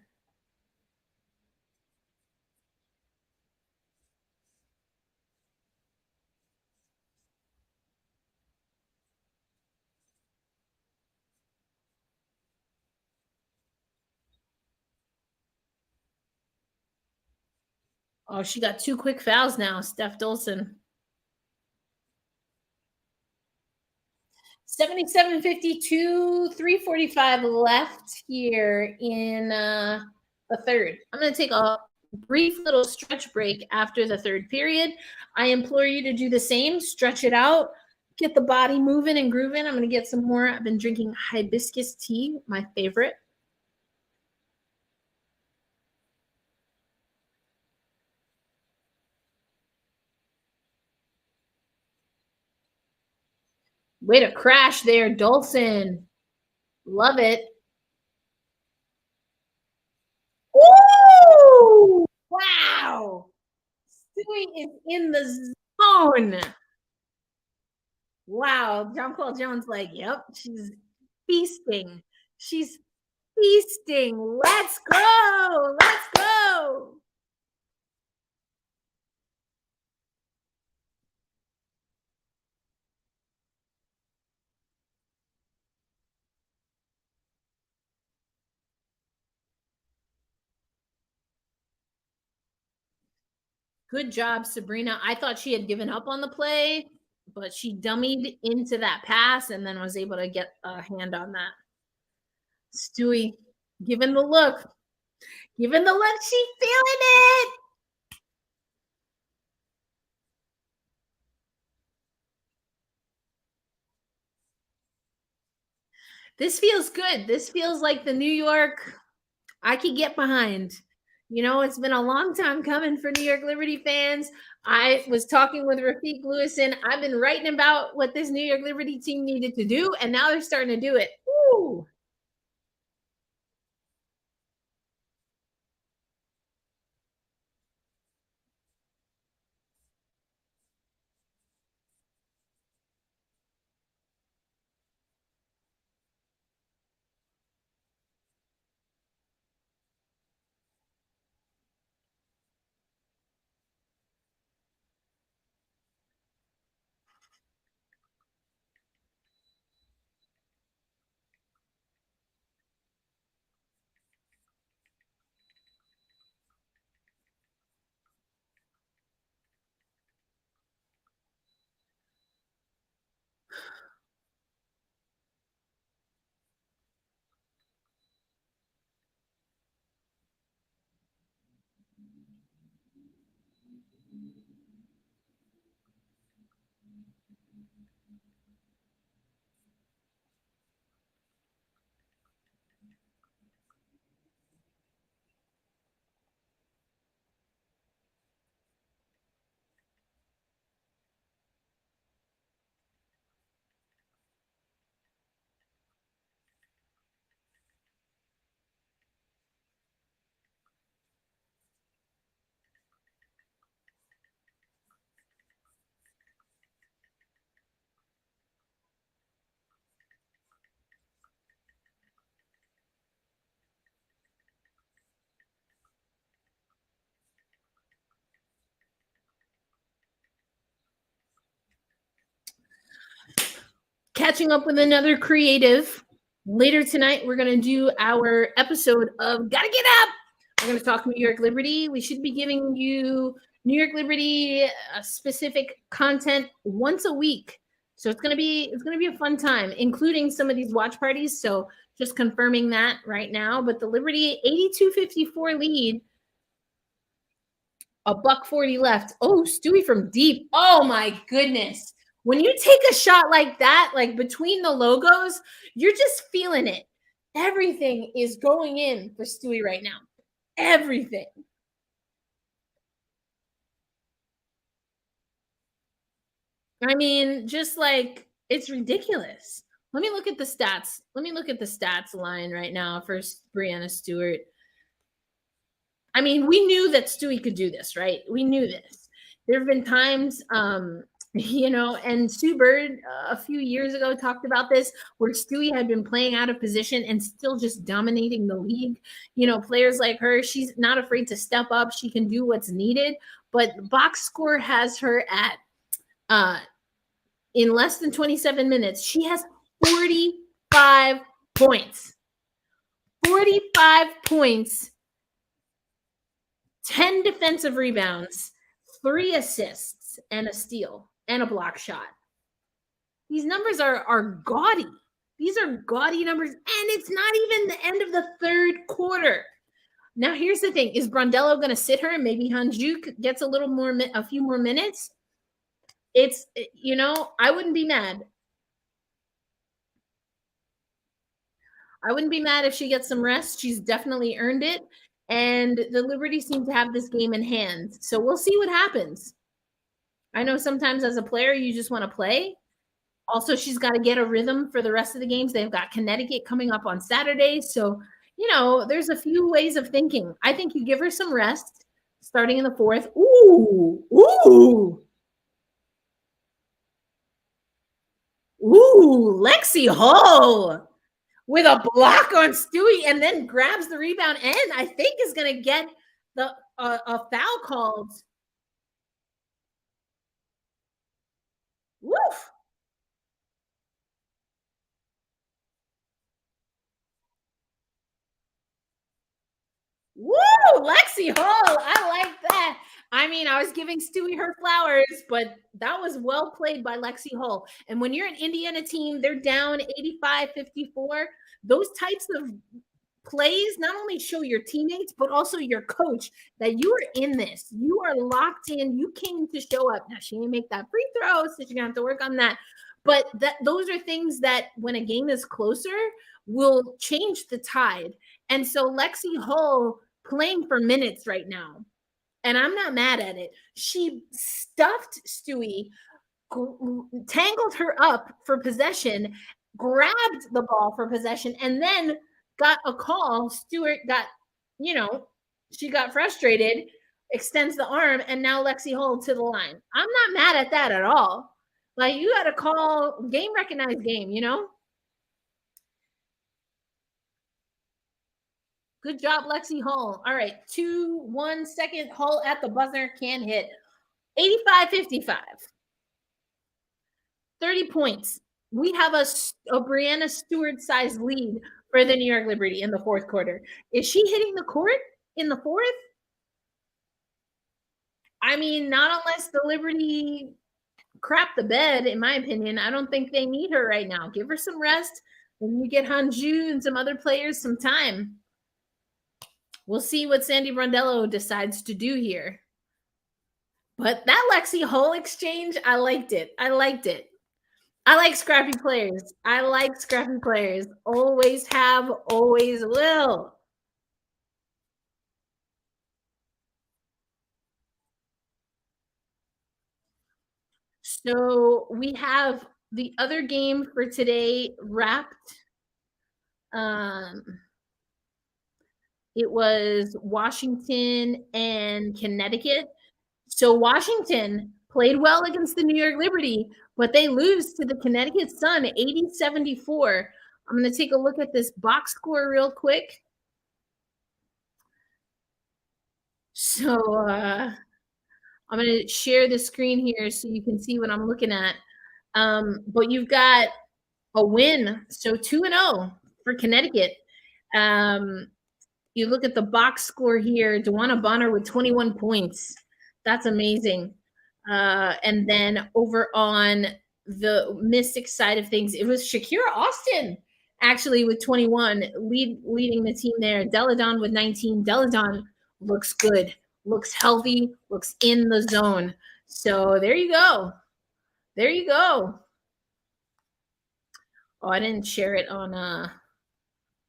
Oh, she got 2 quick fouls now, Steph Dolson. 77-52, 3:45 left here in the third. I'm going to take a brief little stretch break after the third period. I implore you to do the same. Stretch it out. Get the body moving and grooving. I'm going to get some more. I've been drinking hibiscus tea, my favorite. Way to crash there, Dolson. Love it. Ooh! Wow. Stewie is in the zone. Wow. Jonquel Jones like, yep, she's feasting. She's feasting. Let's go. Let's go. Good job, Sabrina. I thought she had given up on the play, but she dummied into that pass and then was able to get a hand on that. Stewie, giving the look. Giving the look. She's feeling it. This feels good. This feels like the New York I could get behind. You know, it's been a long time coming for New York Liberty fans. I was talking with Rafiq Lewison. I've been writing about what this New York Liberty team needed to do, and now they're starting to do it. Woo! Catching up with another creative. Later tonight, we're going to do our episode of Gotta Get Up. We're going to talk New York Liberty. We should be giving you New York Liberty specific content once a week. So it's going to be a fun time, including some of these watch parties. So just confirming that right now. But the Liberty 82-54 lead. $1:40 left. Oh, Stewie from deep. Oh my goodness. When you take a shot like that, like between the logos, you're just feeling it. Everything is going in for Stewie right now. Everything. I mean, just like it's ridiculous. Let me look at the stats. Let me look at the stats line right now for Breanna Stewart. I mean, we knew that Stewie could do this, right? We knew this. There have been times And Sue Bird a few years ago talked about this, where Stewie had been playing out of position and still just dominating the league. Players like her, she's not afraid to step up. She can do what's needed, but box score has her at in less than 27 minutes. She has 45 points. 45 points, 10 defensive rebounds, 3 assists, and a steal, and a block shot. These numbers are gaudy. These are gaudy numbers, and it's not even the end of the third quarter. Now, here's the thing. Is Brondello going to sit her and maybe Hanjuk gets a few more minutes? I wouldn't be mad. I wouldn't be mad if she gets some rest. She's definitely earned it. And the Liberty seem to have this game in hand. So we'll see what happens. I know sometimes as a player, you just want to play. Also, she's got to get a rhythm for the rest of the games. They've got Connecticut coming up on Saturday. So, there's a few ways of thinking. I think you give her some rest starting in the fourth. Ooh. Lexi Hull with a block on Stewie and then grabs the rebound and I think is going to get a foul called. Woof. Woo! Lexi Hull. I like that. I mean, I was giving Stewie her flowers, but that was well played by Lexi Hull. And when you're an Indiana team, they're down 85-54. Those types of plays not only show your teammates, but also your coach that you are in this. You are locked in. You came to show up. Now, she didn't make that free throw, so she's going to have to work on that. But those are things that when a game is closer will change the tide. And so Lexi Hull playing for minutes right now, and I'm not mad at it. She stuffed Stewie, tangled her up for possession, grabbed the ball for possession, and then got a call. Stewart got, she got frustrated, extends the arm, and now Lexi Hull to the line. I'm not mad at that at all. Like, you got to call game recognized game, Good job, Lexi Hull. All right, 1 second. Hull at the buzzer, can hit. 85-55. 30 points. We have a Brianna Stewart-sized lead for the New York Liberty in the fourth quarter. Is she hitting the court in the fourth? I mean, not unless the Liberty crap the bed, in my opinion. I don't think they need her right now. Give her some rest. And you get Hanju and some other players some time. We'll see what Sandy Brondello decides to do here. But that Lexi Hull exchange, I liked it. I like scrappy players. Always have, always will. So we have the other game for today wrapped. It was Washington and Connecticut. So Washington played well against the New York Liberty, but they lose to the Connecticut Sun 80-74. I'm going to take a look at this box score real quick. So I'm going to share the screen here so you can see what I'm looking at. But you've got a win, so 2-0 for Connecticut. You look at the box score here, DeWanna Bonner with 21 points. That's amazing. And then over on the Mystic side of things, it was Shakira Austin actually with 21, leading the team there. Deladon with 19. Deladon looks good, looks healthy, looks in the zone. So there you go. Oh, I didn't share it on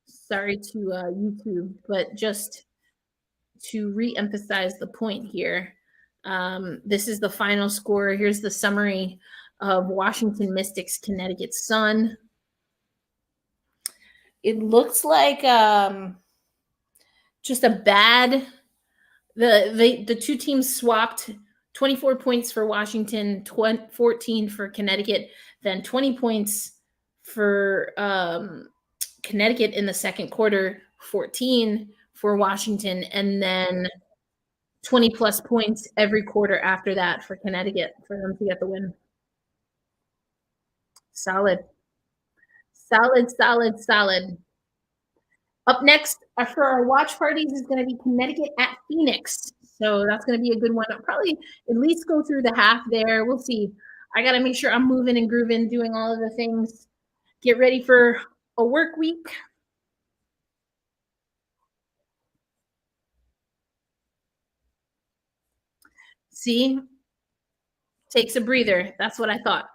sorry to YouTube, but just to re-emphasize the point here. This is the final score. Here's the summary of Washington Mystics, Connecticut Sun. It looks like just a bad. The two teams swapped 24 points for Washington, 14 for Connecticut, then 20 points for Connecticut in the second quarter, 14 for Washington, and then 20 plus points every quarter after that for Connecticut for them to get the win. Solid. Solid, solid, solid. Up next for our watch parties is going to be Connecticut at Phoenix. So that's going to be a good one. I'll probably at least go through the half there. We'll see. I got to make sure I'm moving and grooving, doing all of the things. Get ready for a work week. See? Takes a breather. That's what I thought.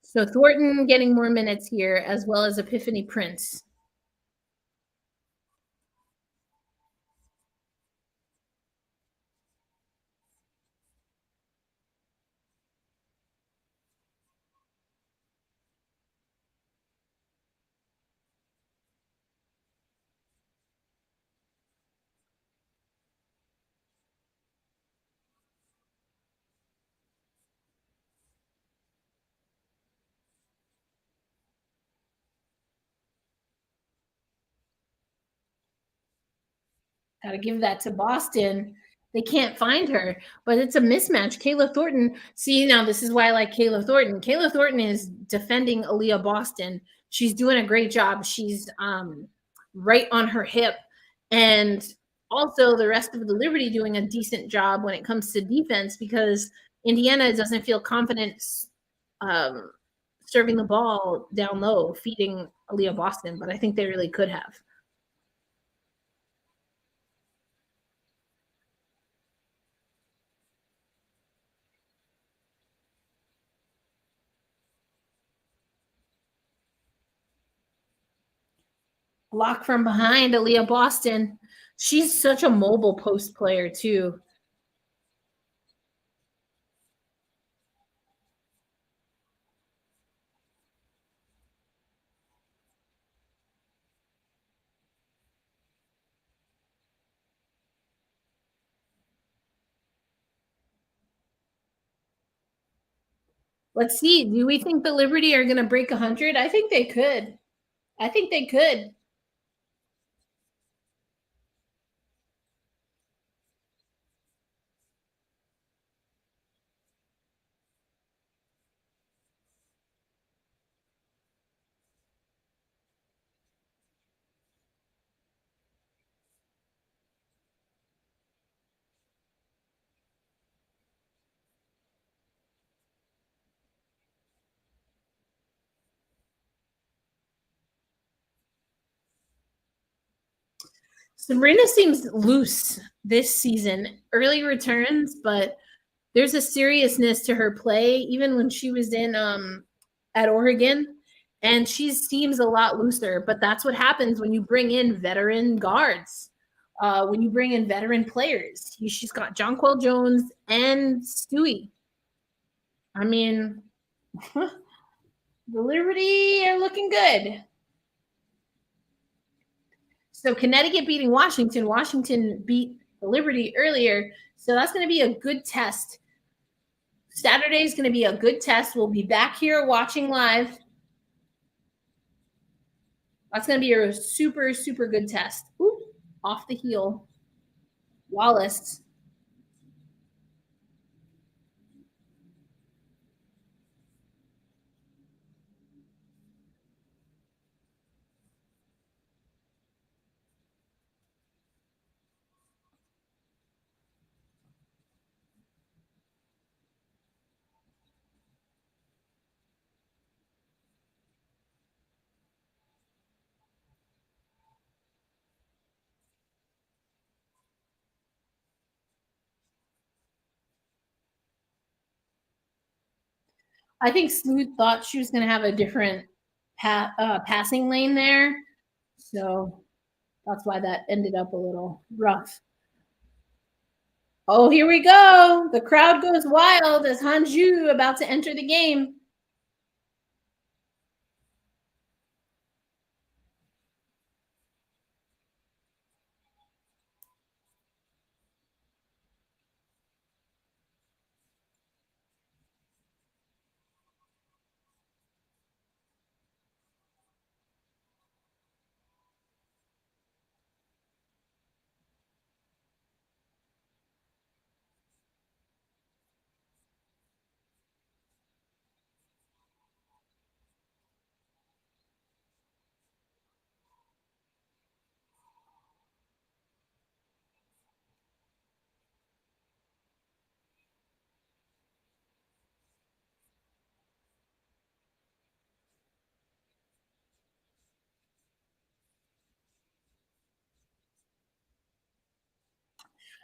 So Thornton getting more minutes here, as well as Epiphany Prince. Got to give that to Boston. They can't find her, but it's a mismatch. Kayla Thornton. See, now this is why I like Kayla Thornton. Kayla Thornton is defending Aliyah Boston. She's doing a great job. She's right on her hip. And also the rest of the Liberty doing a decent job when it comes to defense, because Indiana doesn't feel confident serving the ball down low, feeding Aliyah Boston, but I think they really could have. Block from behind, Aliyah Boston. She's such a mobile post player, too. Let's see. Do we think the Liberty are going to break 100? I think they could. I think they could. Sabrina seems loose this season. Early returns, but there's a seriousness to her play, even when she was in at Oregon, and she seems a lot looser. But that's what happens when you bring in veteran guards, when you bring in veteran players. She's got Jonquel Jones and Stewie. I mean, the Liberty are looking good. So Connecticut beating Washington. Washington beat the Liberty earlier. So that's going to be a good test. Saturday is going to be a good test. We'll be back here watching live. That's going to be a super, super good test. Ooh, off the heel. Wallace. I think Sloot thought she was going to have a different passing lane there. So that's why that ended up a little rough. Oh, here we go. The crowd goes wild as Hanju about to enter the game.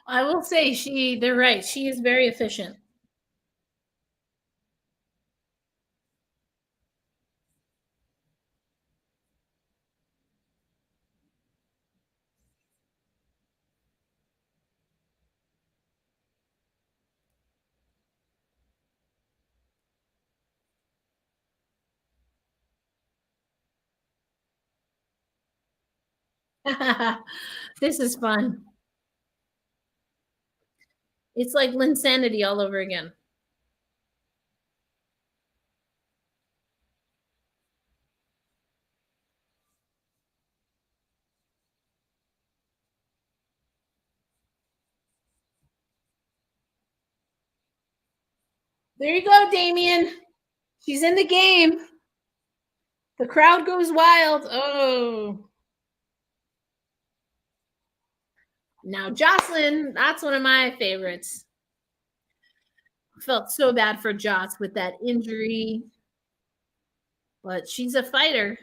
I will say they're right. She is very efficient. This is fun. It's like Linsanity all over again. There you go, Damien. She's in the game. The crowd goes wild. Oh. Now, Jocelyn, that's one of my favorites. Felt so bad for Joss with that injury, but she's a fighter.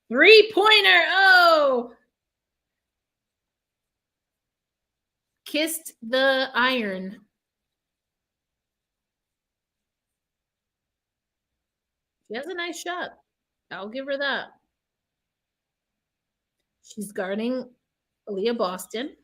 Three-pointer. Oh. Kissed the iron. She has a nice shot. I'll give her that. She's guarding Aliyah Boston.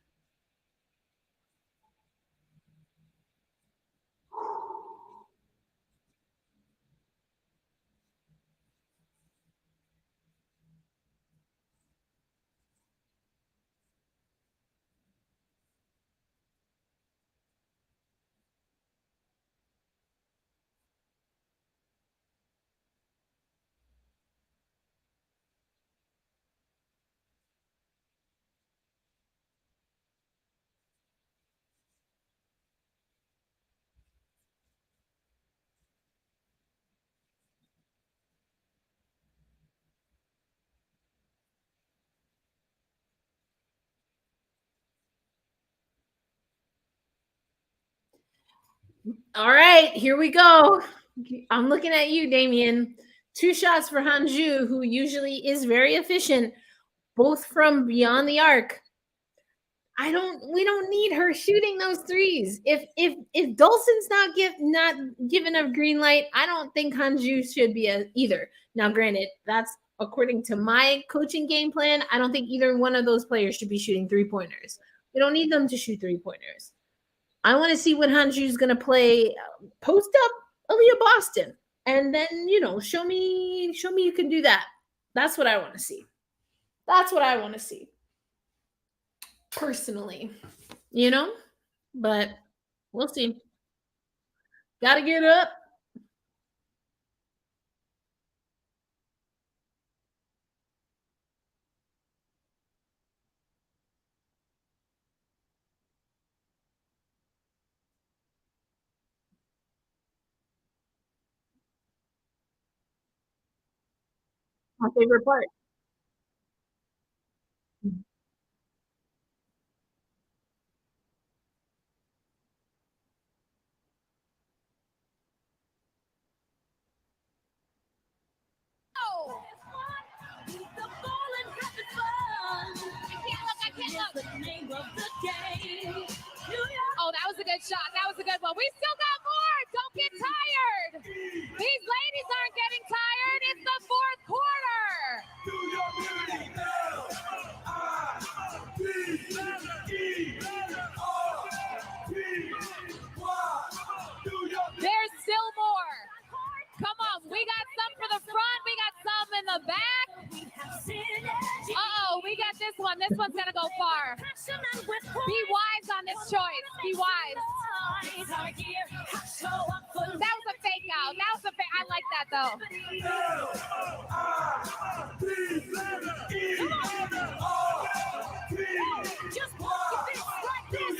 All right, here we go. I'm looking at you, Damien. 2 shots for Hanju, who usually is very efficient, both from beyond the arc. We don't need her shooting those threes. If Dulcin's not given a green light, I don't think Hanju should be either. Now, granted, that's according to my coaching game plan. I don't think either one of those players should be shooting 3-pointers. We don't need them to shoot 3-pointers. I want to see what Hanju's going to play post up Aliyah Boston. And then, show me you can do that. That's what I want to see. That's what I want to see. Personally, but we'll see. Gotta get up. My favorite part. Oh, that was a good shot. That was a good one. We still got more. Don't get tired. These ladies aren't getting tired. It's the fourth quarter. There's still more. Come on. We got some for the front. We got some in the back. Uh-oh, we got this one. This one's going to go far. Be wise on this choice. Be wise. That was a fake out. That was a fake. I like that, though. Just walk the bitch like this.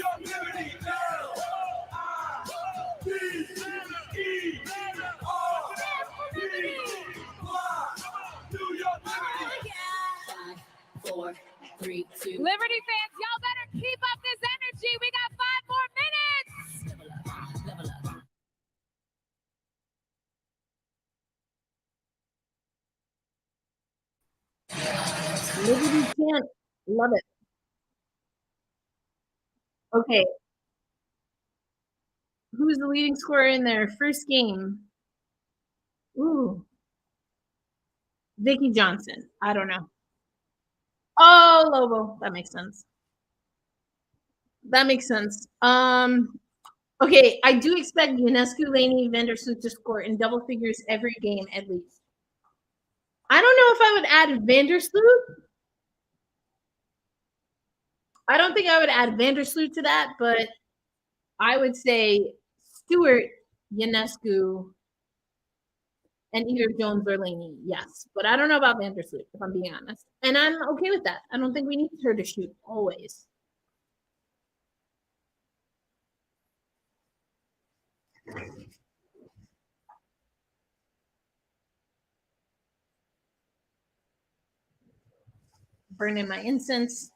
can't. Love it. Okay. Who's the leading scorer in their first game? Ooh. Vicky Johnson. I don't know. Oh, Lobo. That makes sense. That makes sense. Okay, I do expect Ionescu, Laney, Vandersloot to score in double figures every game at least. I don't know if I would add Vandersloot. I don't think I would add Vandersloot to that, but I would say Stewart, Ionescu, and either Jones or Laney, yes. But I don't know about Vandersloot, if I'm being honest. And I'm okay with that. I don't think we need her to shoot always. Burning my incense.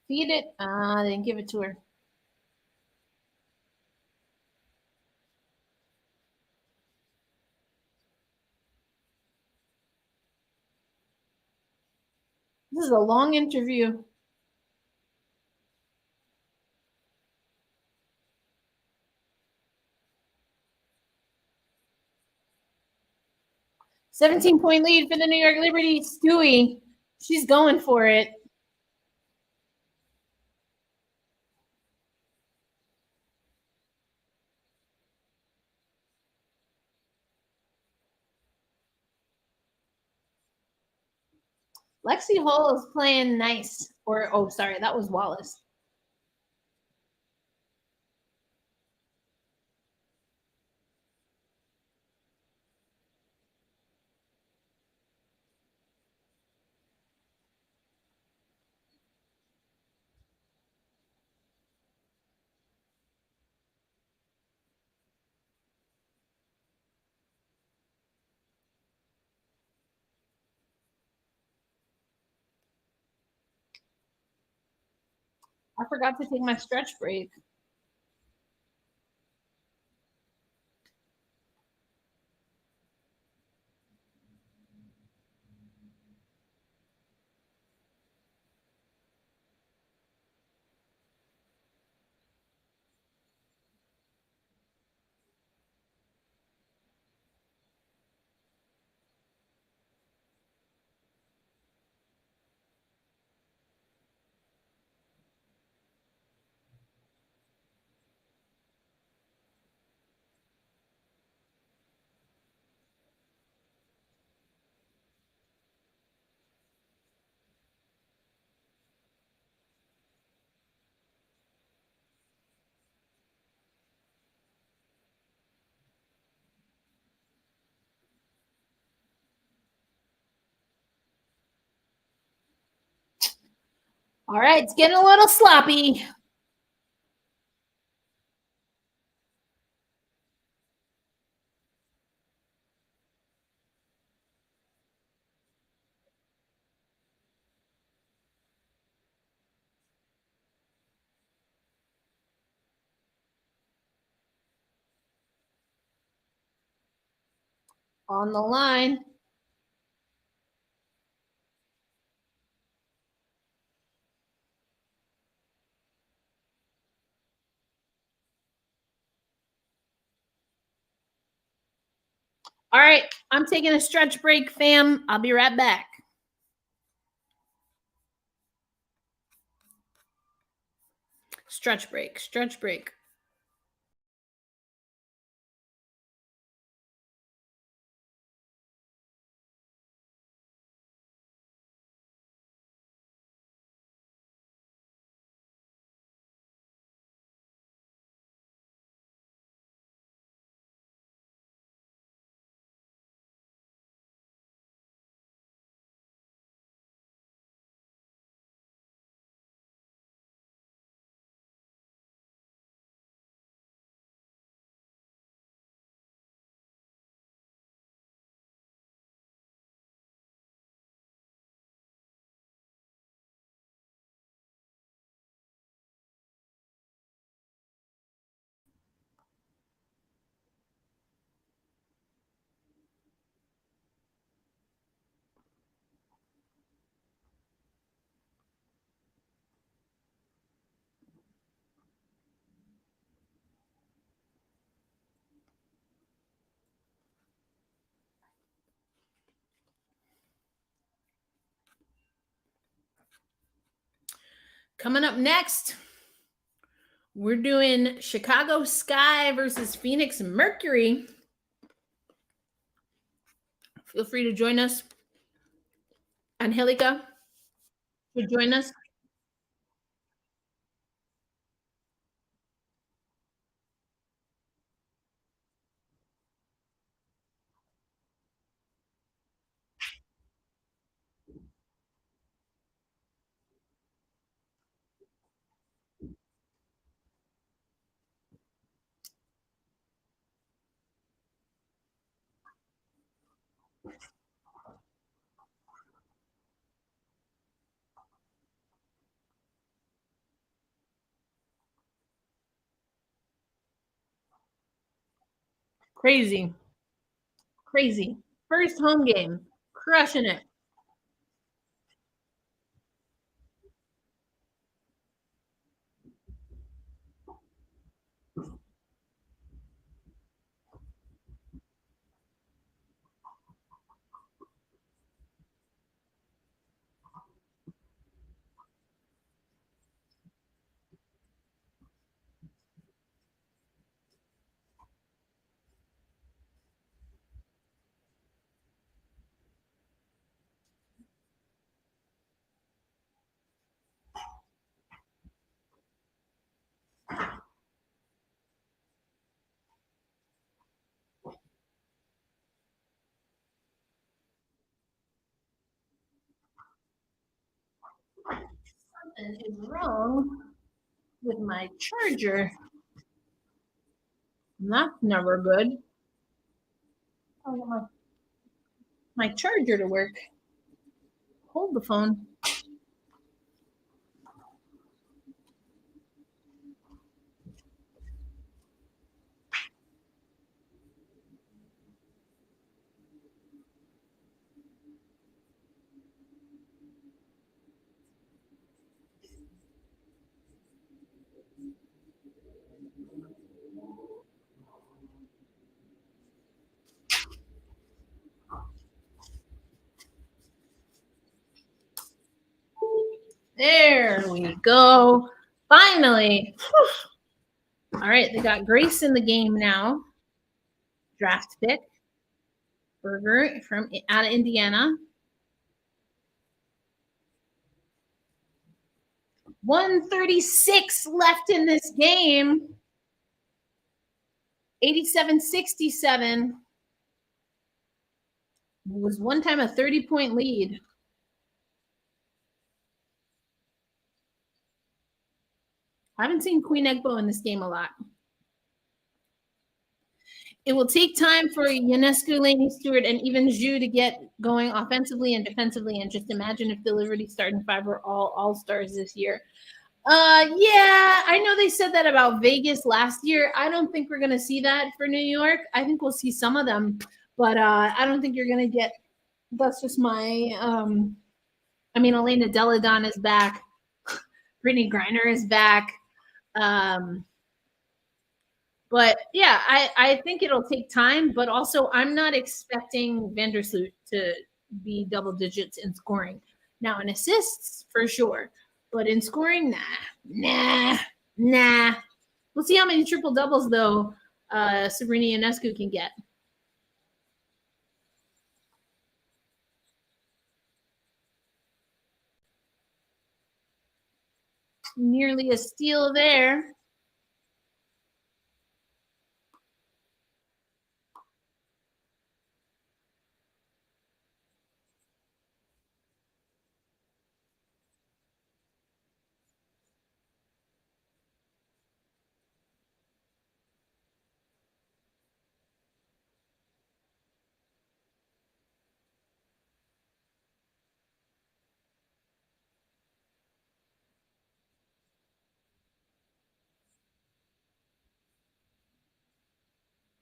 Feed it. Then give it to her. This is a long interview. $17-point lead for the New York Liberty. Stewie, she's going for it. Lexi Hall is playing nice. Or, oh, sorry, that was Wallace. I forgot to take my stretch break. All right, it's getting a little sloppy. On the line. All right, I'm taking a stretch break, fam. I'll be right back. Stretch break, stretch break. Coming up next, we're doing Chicago Sky versus Phoenix Mercury. Feel free to join us. Angelica, to join us. Crazy. Crazy. First home game. Crushing it. Something is wrong with my charger. That's never good. I want my charger to work. Hold the phone. There we go. Finally. Whew. All right, they got Grace in the game now. Draft pick. Berger from out of Indiana. 136 left in this game. 87-67. It was one time a 30-point lead. I haven't seen Queen Egbo in this game a lot. It will take time for Ionescu, Laney Stewart, and even Zhu to get going offensively and defensively. And just imagine if the Liberty starting five were all all-stars this year. Yeah, I know they said that about Vegas last year. I don't think we're going to see that for New York. I think we'll see some of them, but I don't think you're going to get – that's just my I mean, Elena Deladon is back. Brittany Griner is back. But yeah, I think it'll take time, but also I'm not expecting Vandersloot to be double digits in scoring. Now in assists, for sure. But in scoring, nah. We'll see how many triple doubles though Sabrina Ionescu can get. Nearly a steal there.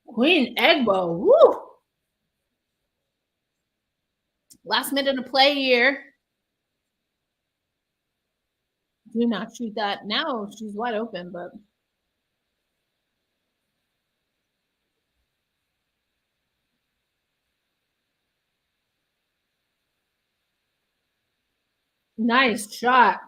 Queen Egbo, woo! Last minute of play here. Do not shoot that. Now she's wide open, but nice shot.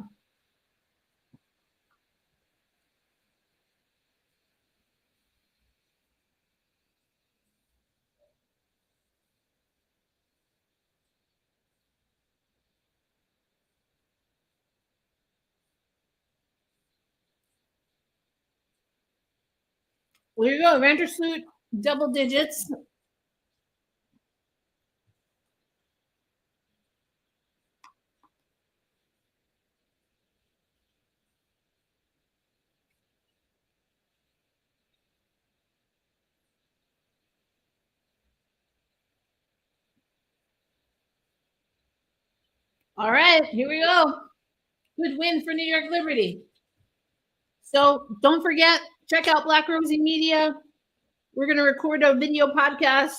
There you go. Vandersloot, double digits. All right, here we go. Good win for New York Liberty. So don't forget, check out Black Rosie Media. We're going to record a video podcast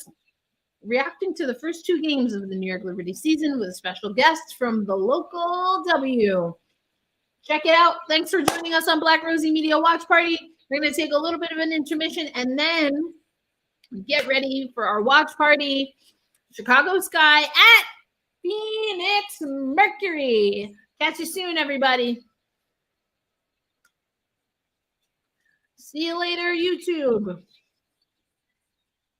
reacting to the first 2 games of the New York Liberty season with a special guest from the local W. Check it out. Thanks for joining us on Black Rosie Media Watch Party. We're going to take a little bit of an intermission and then get ready for our watch party. Chicago Sky at Phoenix Mercury. Catch you soon, everybody. See you later, YouTube.